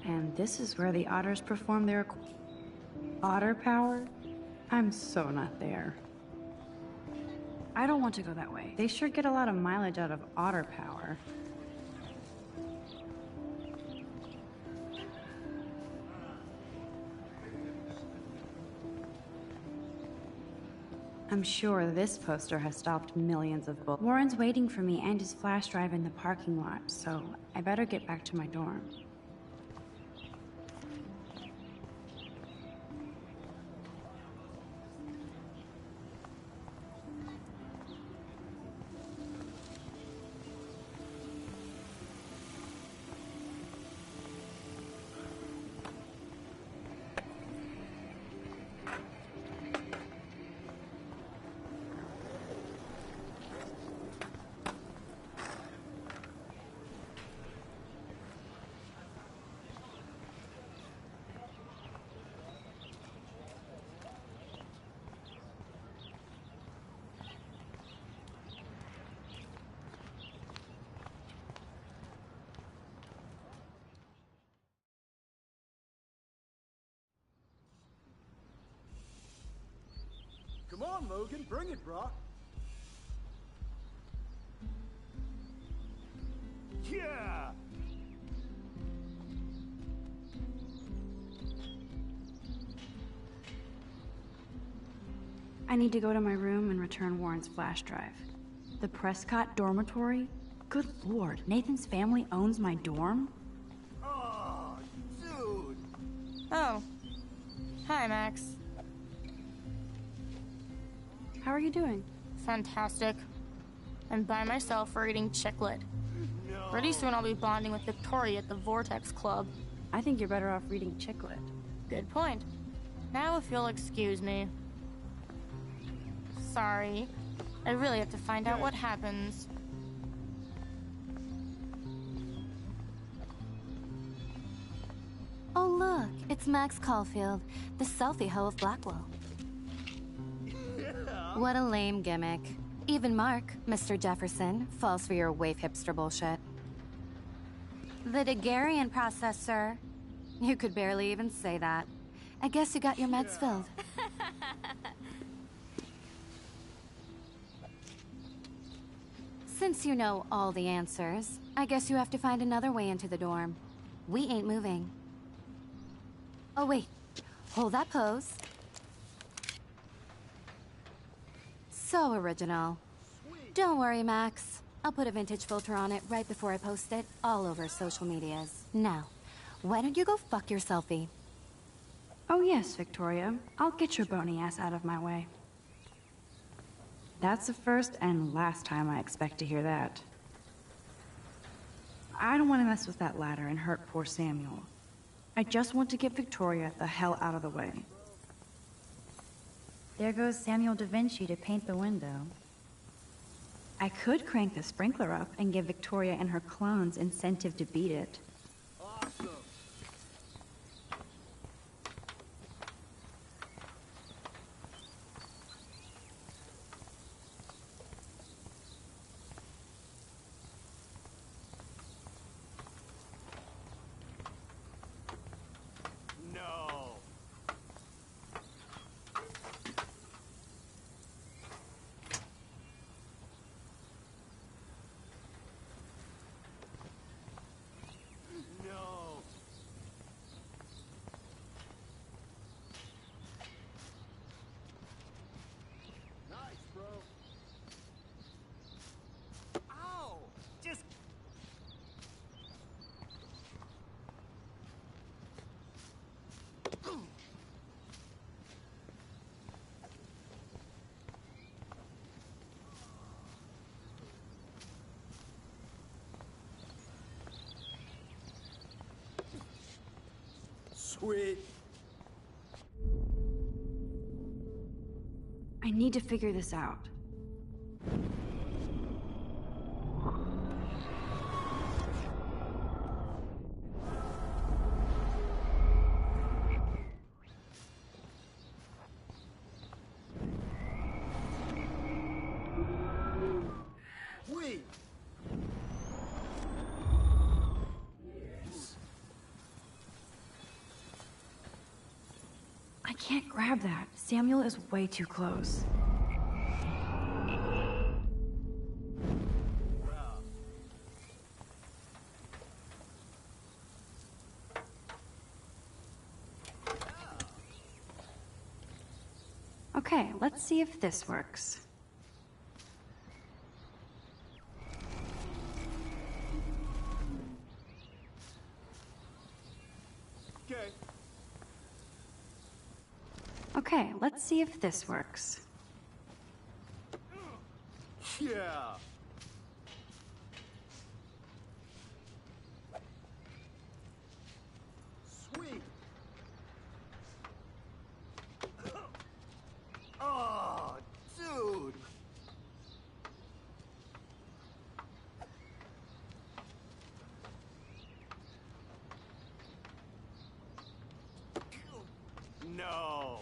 [SPEAKER 1] And this is where the otters perform their otter power? I'm so not there. I don't want to go that way. They sure get a lot of mileage out of otter power. I'm sure this poster has stopped millions of bullets. Warren's waiting for me and his flash drive in the parking lot, so I better get back to my dorm.
[SPEAKER 9] Come on, Logan, bring it, brah. Yeah!
[SPEAKER 1] I need to go to my room and return Warren's flash drive. The Prescott dormitory? Good lord, Nathan's family owns my dorm?
[SPEAKER 9] Oh, dude!
[SPEAKER 4] Oh. Hi, Max.
[SPEAKER 1] How are you doing?
[SPEAKER 4] Fantastic. I'm by myself for eating chiclet.
[SPEAKER 9] No.
[SPEAKER 4] Pretty soon I'll be bonding with Victoria at the Vortex Club.
[SPEAKER 1] I think you're better off reading chiclet.
[SPEAKER 4] Good point. Now if you'll excuse me. Sorry. I really have to find out what happens.
[SPEAKER 3] Oh look, it's Max Caulfield, the selfie hoe of Blackwell. What a lame gimmick. Even Mark, Mr. Jefferson, falls for your wave hipster bullshit. The Daguerrean process, sir. You could barely even say that. I guess you got your meds filled. Since you know all the answers, I guess you have to find another way into the dorm. We ain't moving. Oh wait, hold that pose. So original. Don't worry, Max. I'll put a vintage filter on it right before I post it all over social medias. Now, why don't you go fuck your selfie?
[SPEAKER 1] Oh yes, Victoria. I'll get your bony ass out of my way. That's the first and last time I expect to hear that. I don't want to mess with that ladder and hurt poor Samuel. I just want to get Victoria the hell out of the way. There goes Samuel da Vinci to paint the window. I could crank the sprinkler up and give Victoria and her clones incentive to beat it.
[SPEAKER 9] Awesome. No.
[SPEAKER 14] Sweet.
[SPEAKER 1] I need to figure this out.
[SPEAKER 14] Sweet.
[SPEAKER 1] I can't grab that. Samuel is way too close. Okay, let's see if this works.
[SPEAKER 14] Okay.
[SPEAKER 1] Okay, let's see if this works.
[SPEAKER 14] Yeah. Sweet. Oh, dude. No.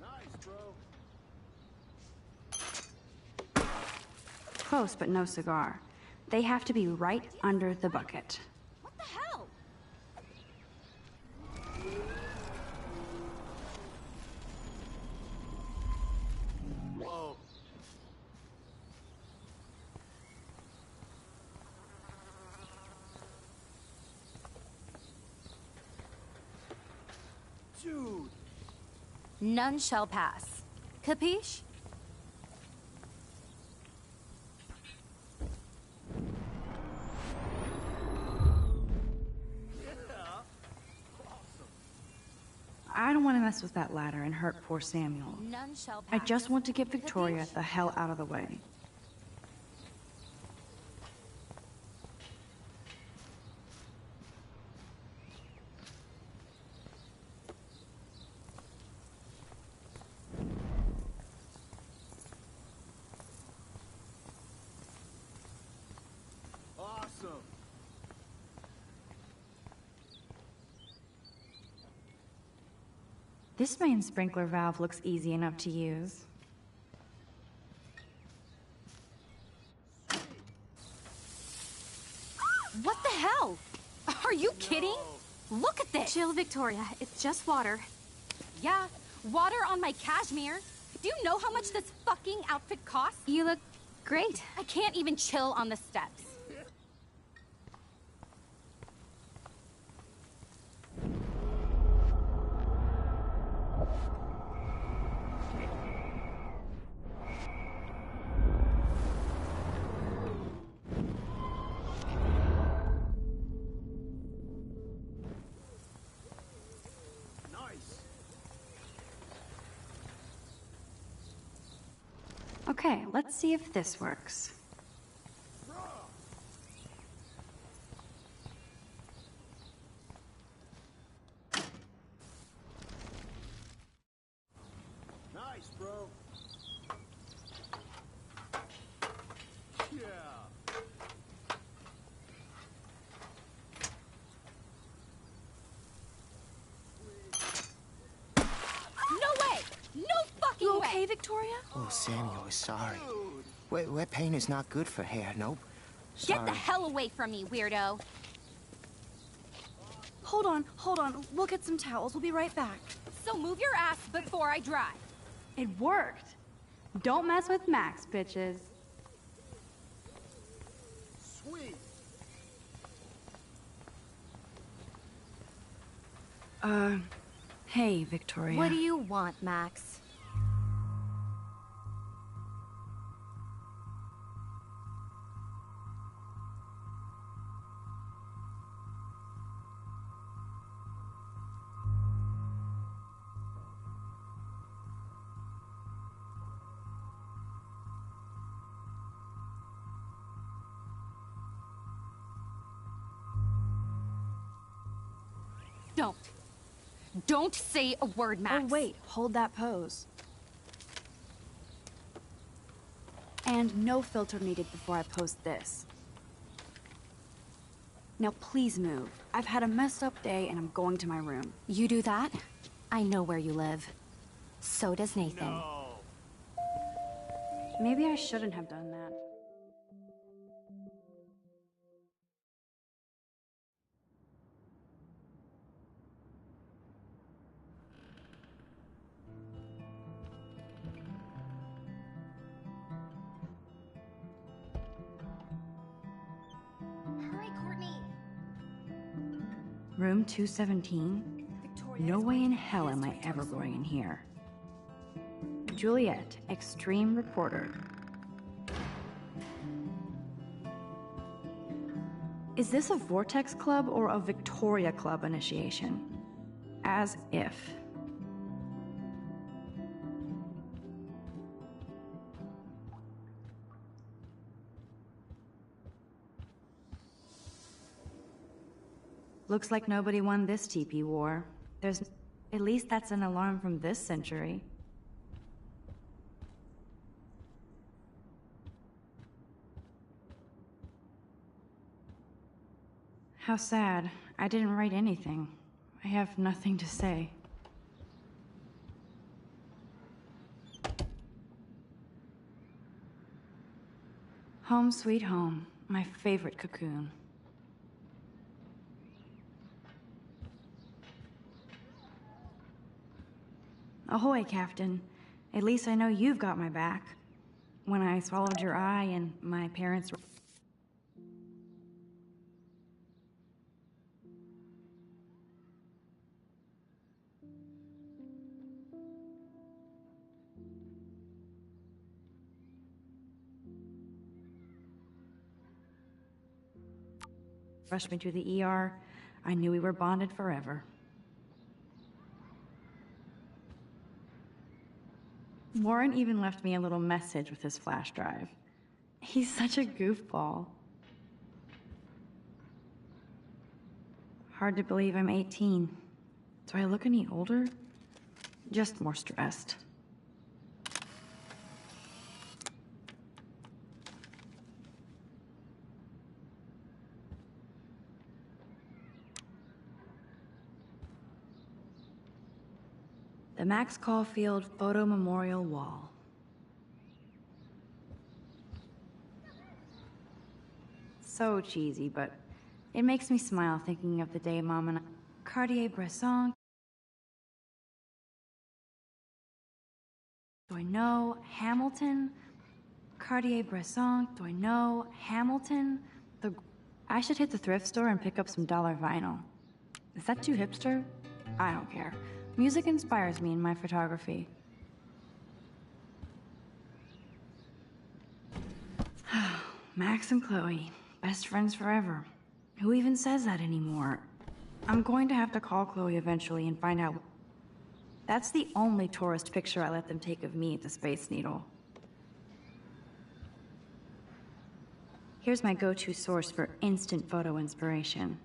[SPEAKER 14] Nice, bro.
[SPEAKER 1] Close, but no cigar. They have to be right under the bucket.
[SPEAKER 3] What the hell?
[SPEAKER 14] Whoa. Dude.
[SPEAKER 3] None shall pass. Capiche?
[SPEAKER 1] I don't want to mess with that ladder and hurt poor Samuel.
[SPEAKER 3] None shall
[SPEAKER 1] I
[SPEAKER 3] pass.
[SPEAKER 1] just want to get Victoria the hell out of the way.
[SPEAKER 14] Awesome.
[SPEAKER 1] This main sprinkler valve looks easy enough to use.
[SPEAKER 3] What the hell? Are you kidding? Look at this!
[SPEAKER 8] Chill, Victoria. It's just water.
[SPEAKER 3] Yeah, water on my cashmere. Do you know how much this fucking outfit costs?
[SPEAKER 8] You look great.
[SPEAKER 3] I can't even chill on the steps.
[SPEAKER 1] Okay, let's see if this works.
[SPEAKER 14] Nice, bro. Yeah.
[SPEAKER 3] No way! No fucking
[SPEAKER 5] You
[SPEAKER 3] way!
[SPEAKER 5] okay, Victoria?
[SPEAKER 15] Oh, Samuel is sorry. Wet paint is not good for hair, nope. Sorry.
[SPEAKER 3] Get the hell away from me, weirdo!
[SPEAKER 5] Hold on. We'll get some towels. We'll be right back.
[SPEAKER 3] So move your ass before I drive.
[SPEAKER 1] It worked! Don't mess with Max, bitches.
[SPEAKER 14] Sweet.
[SPEAKER 1] Hey, Victoria.
[SPEAKER 3] What do you want, Max? Don't. Don't say a word, Max.
[SPEAKER 5] Oh, wait. Hold that pose.
[SPEAKER 1] And no filter needed before I post this. Now please move. I've had a messed up day and I'm going to my room.
[SPEAKER 3] You do that? I know where you live. So does Nathan.
[SPEAKER 9] No.
[SPEAKER 1] Maybe I shouldn't have done that.
[SPEAKER 3] Hurry, Courtney.
[SPEAKER 1] Room 217? No way in hell am I ever going in here. Juliet, extreme reporter. Is this a Vortex Club or a Victoria Club initiation? As if. Looks like nobody won this TP war. At least that's an alarm from this century. How sad. I didn't write anything. I have nothing to say. Home sweet home. My favorite cocoon. Ahoy, Captain. At least I know you've got my back. When I swallowed your eye and my parents were... rushed me to the ER, I knew we were bonded forever. Warren even left me a little message with his flash drive. He's such a goofball. Hard to believe I'm 18. Do I look any older? Just more stressed. The Max Caulfield Photo Memorial Wall. So cheesy, but it makes me smile thinking of the day Mom and I... Cartier-Bresson. Do I know Hamilton? Cartier-Bresson. Do I know Hamilton? I should hit the thrift store and pick up some dollar vinyl. Is that too hipster? I don't care. Music inspires me in my photography. Max and Chloe, best friends forever. Who even says that anymore? I'm going to have to call Chloe eventually and find out. That's the only tourist picture I let them take of me at the Space Needle. Here's my go-to source for instant photo inspiration.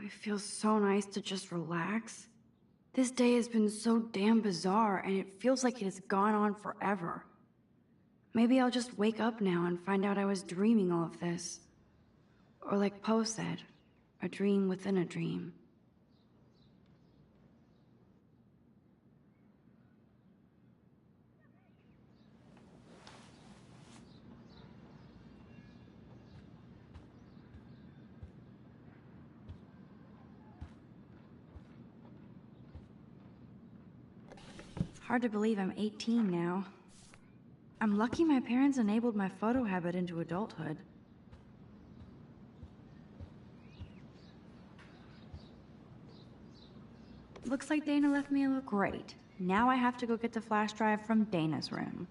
[SPEAKER 1] It feels so nice to just relax. This day has been so damn bizarre, and it feels like it has gone on forever. Maybe I'll just wake up now and find out I was dreaming all of this. Or like Poe said, a dream within a dream. Hard to believe I'm 18 now. I'm lucky my parents enabled my photo habit into adulthood. Looks like Dana left me a look great. Now I have to go get the flash drive from Dana's room.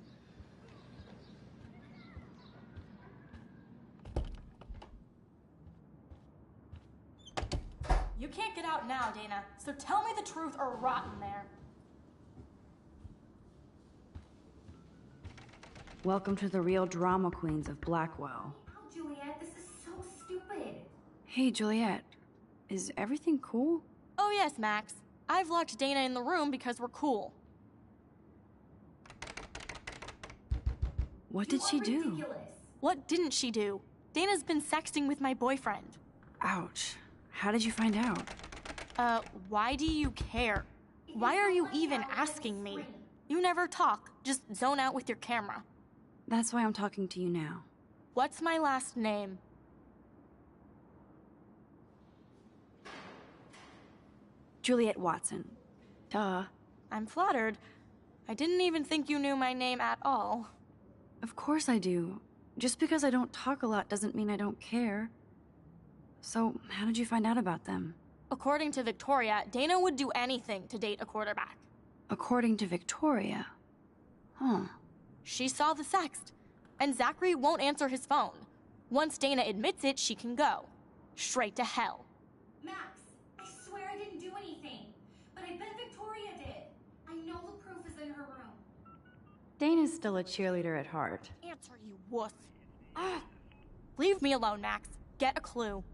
[SPEAKER 16] You can't get out now, Dana, so tell me the truth or rot in there.
[SPEAKER 1] Welcome to the real drama queens of Blackwell.
[SPEAKER 3] Oh, Juliet, this is so stupid.
[SPEAKER 1] Hey, Juliet. Is everything cool?
[SPEAKER 16] Oh yes, Max. I've locked Dana in the room because we're cool.
[SPEAKER 1] What did she do?
[SPEAKER 16] What didn't she do? Dana's been sexting with my boyfriend.
[SPEAKER 1] Ouch. How did you find out?
[SPEAKER 16] Why do you care? Why are you even asking me? You never talk, just zone out with your camera.
[SPEAKER 1] That's why I'm talking to you now.
[SPEAKER 16] What's my last name?
[SPEAKER 1] Juliet Watson. Duh.
[SPEAKER 16] I'm flattered. I didn't even think you knew my name at all.
[SPEAKER 1] Of course I do. Just because I don't talk a lot doesn't mean I don't care. So, how did you find out about them?
[SPEAKER 16] According to Victoria, Dana would do anything to date a quarterback.
[SPEAKER 1] According to Victoria? Huh.
[SPEAKER 16] She saw the sext, and Zachary won't answer his phone. Once Dana admits it, she can go. Straight to hell.
[SPEAKER 3] Max, I swear I didn't do anything. But I bet Victoria did. I know the proof is in her room.
[SPEAKER 1] Dana's still a cheerleader at heart.
[SPEAKER 16] Answer, you wuss. Ugh. Leave me alone, Max. Get a clue.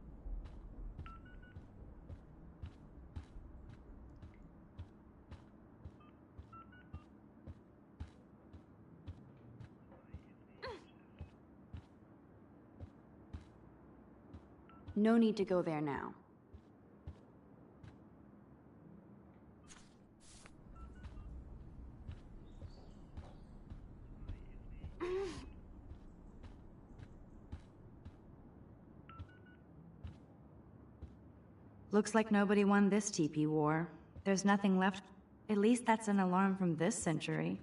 [SPEAKER 1] No need to go there now. Looks like nobody won this TP war. There's nothing left. At least that's an alarm from this century.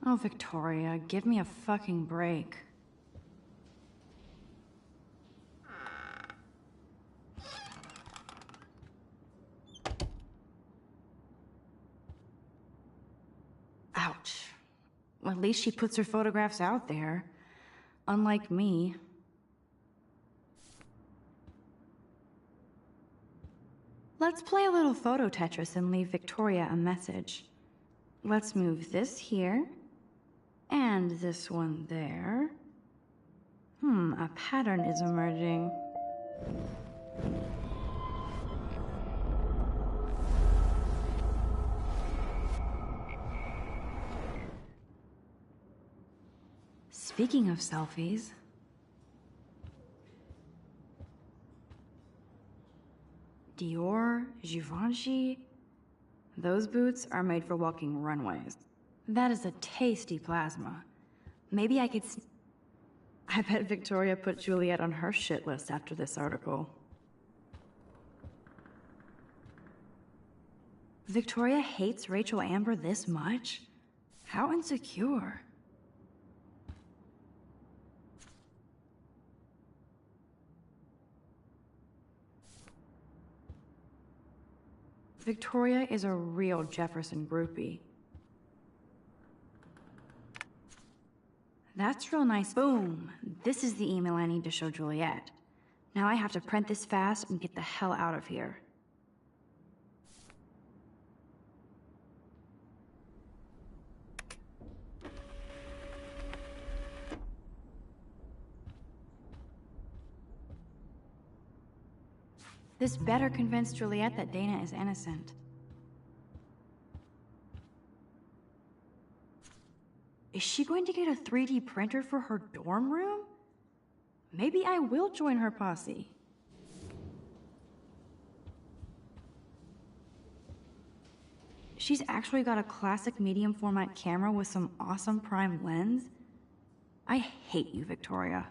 [SPEAKER 1] Oh, Victoria, give me a fucking break. Ouch. Well, at least she puts her photographs out there. Unlike me. Let's play a little photo Tetris and leave Victoria a message. Let's move this here. And this one there. A pattern is emerging. Speaking of selfies... Dior, Givenchy... Those boots are made for walking runways. That is a tasty plasma. Maybe I could I bet Victoria put Juliet on her shit list after this article. Victoria hates Rachel Amber this much? How insecure. Victoria is a real Jefferson groupie. That's real nice. Boom! This is the email I need to show Juliet. Now I have to print this fast and get the hell out of here. This better convince Juliet that Dana is innocent. Is she going to get a 3D printer for her dorm room? Maybe I will join her posse. She's actually got a classic medium format camera with some awesome prime lens. I hate you, Victoria.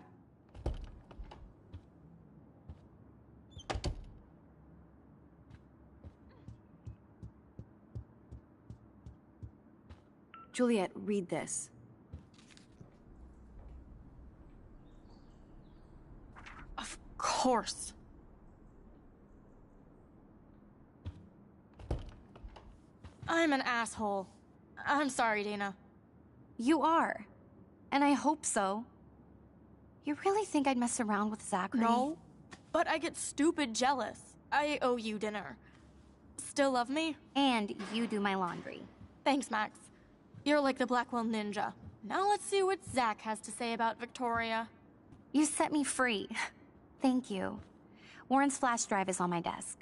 [SPEAKER 1] Juliet, read this.
[SPEAKER 16] Of course. I'm an asshole. I'm sorry, Dana.
[SPEAKER 3] You are. And I hope so. You really think I'd mess around with Zachary?
[SPEAKER 16] No, but I get stupid jealous. I owe you dinner. Still love me?
[SPEAKER 3] And you do my laundry.
[SPEAKER 16] Thanks, Max. You're like the Blackwell Ninja. Now let's see what Zach has to say about Victoria.
[SPEAKER 3] You set me free. Thank you. Warren's flash drive is on my desk.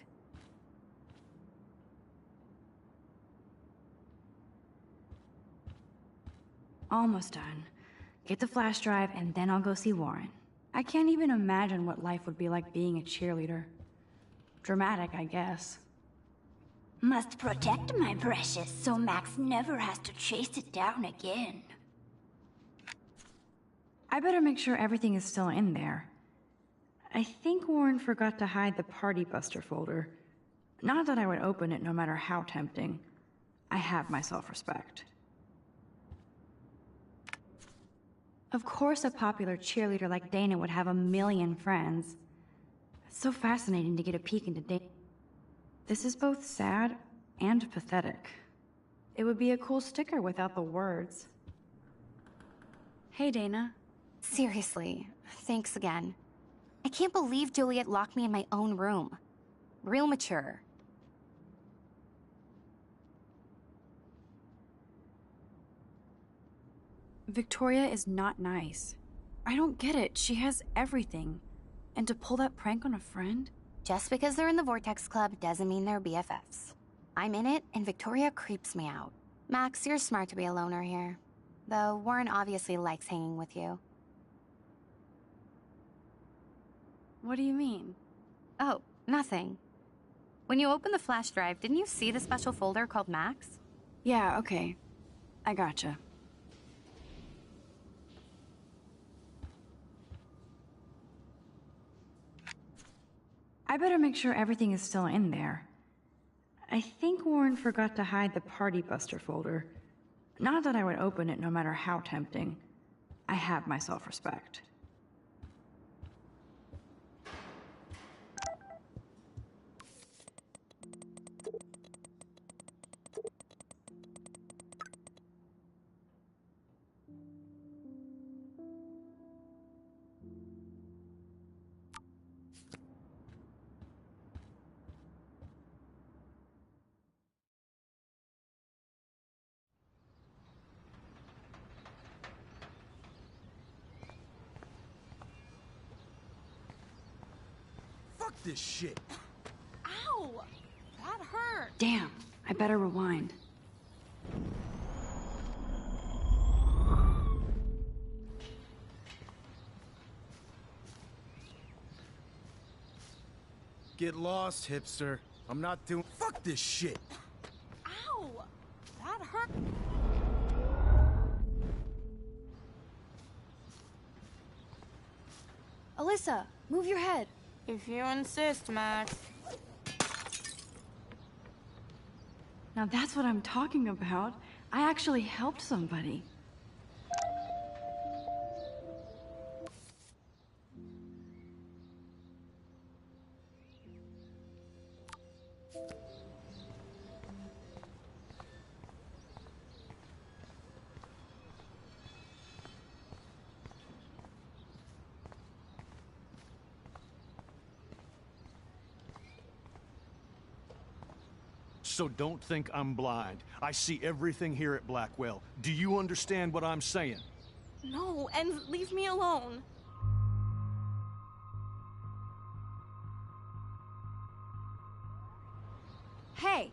[SPEAKER 1] Almost done. Get the flash drive, and then I'll go see Warren. I can't even imagine what life would be like being a cheerleader. Dramatic, I guess.
[SPEAKER 17] Must protect my precious so Max never has to chase it down again.
[SPEAKER 1] I better make sure everything is still in there. I think Warren forgot to hide the Party Buster folder. Not that I would open it no matter how tempting. I have my self-respect. Of course a popular cheerleader like Dana would have a million friends. It's so fascinating to get a peek into Dana. This is both sad and pathetic. It would be a cool sticker without the words. Hey, Dana.
[SPEAKER 3] Seriously, thanks again. I can't believe Juliet locked me in my own room. Real mature.
[SPEAKER 1] Victoria is not nice. I don't get it. She has everything. And to pull that prank on a friend?
[SPEAKER 3] Just because they're in the Vortex Club doesn't mean they're BFFs. I'm in it, and Victoria creeps me out. Max, you're smart to be a loner here. Though Warren obviously likes hanging with you.
[SPEAKER 1] What do you mean?
[SPEAKER 3] Oh, nothing. When you opened the flash drive, didn't you see the special folder called Max?
[SPEAKER 1] Yeah, okay. I gotcha. I better make sure everything is still in there. I think Warren forgot to hide the Party Buster folder. Not that I would open it no matter how tempting. I have my self-respect.
[SPEAKER 9] Fuck this shit.
[SPEAKER 16] Ow! That hurt.
[SPEAKER 1] Damn, I better rewind.
[SPEAKER 14] Get lost, hipster. I'm not doing.
[SPEAKER 9] Fuck this shit.
[SPEAKER 16] Ow! That hurt.
[SPEAKER 1] Alyssa, move your head.
[SPEAKER 16] If you insist, Max.
[SPEAKER 1] Now that's what I'm talking about. I actually helped somebody.
[SPEAKER 9] So don't think I'm blind. I see everything here at Blackwell. Do you understand what I'm saying?
[SPEAKER 16] No, and leave me alone.
[SPEAKER 1] Hey,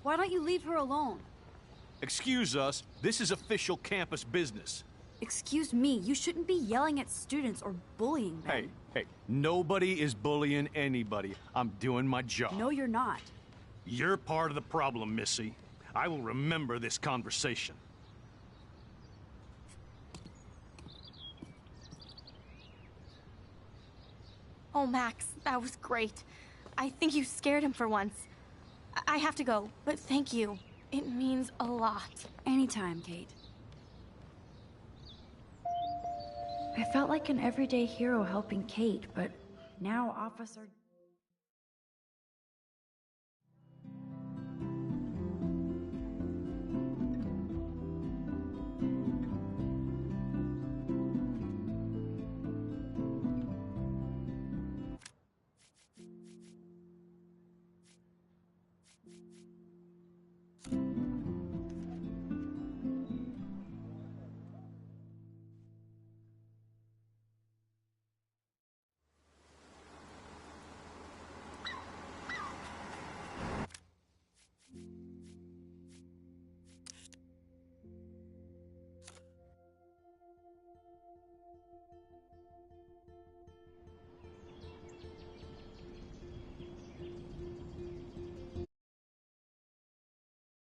[SPEAKER 1] why don't you leave her alone?
[SPEAKER 9] Excuse us, this is official campus business.
[SPEAKER 1] Excuse me, you shouldn't be yelling at students or bullying them.
[SPEAKER 9] Hey, nobody is bullying anybody. I'm doing my job.
[SPEAKER 1] No, you're not.
[SPEAKER 9] You're part of the problem, Missy. I will remember this conversation.
[SPEAKER 16] Oh, Max, that was great. I think you scared him for once. I have to go, but thank you. It means a lot.
[SPEAKER 1] Anytime, Kate.
[SPEAKER 5] I felt like an everyday hero helping Kate, but now Officer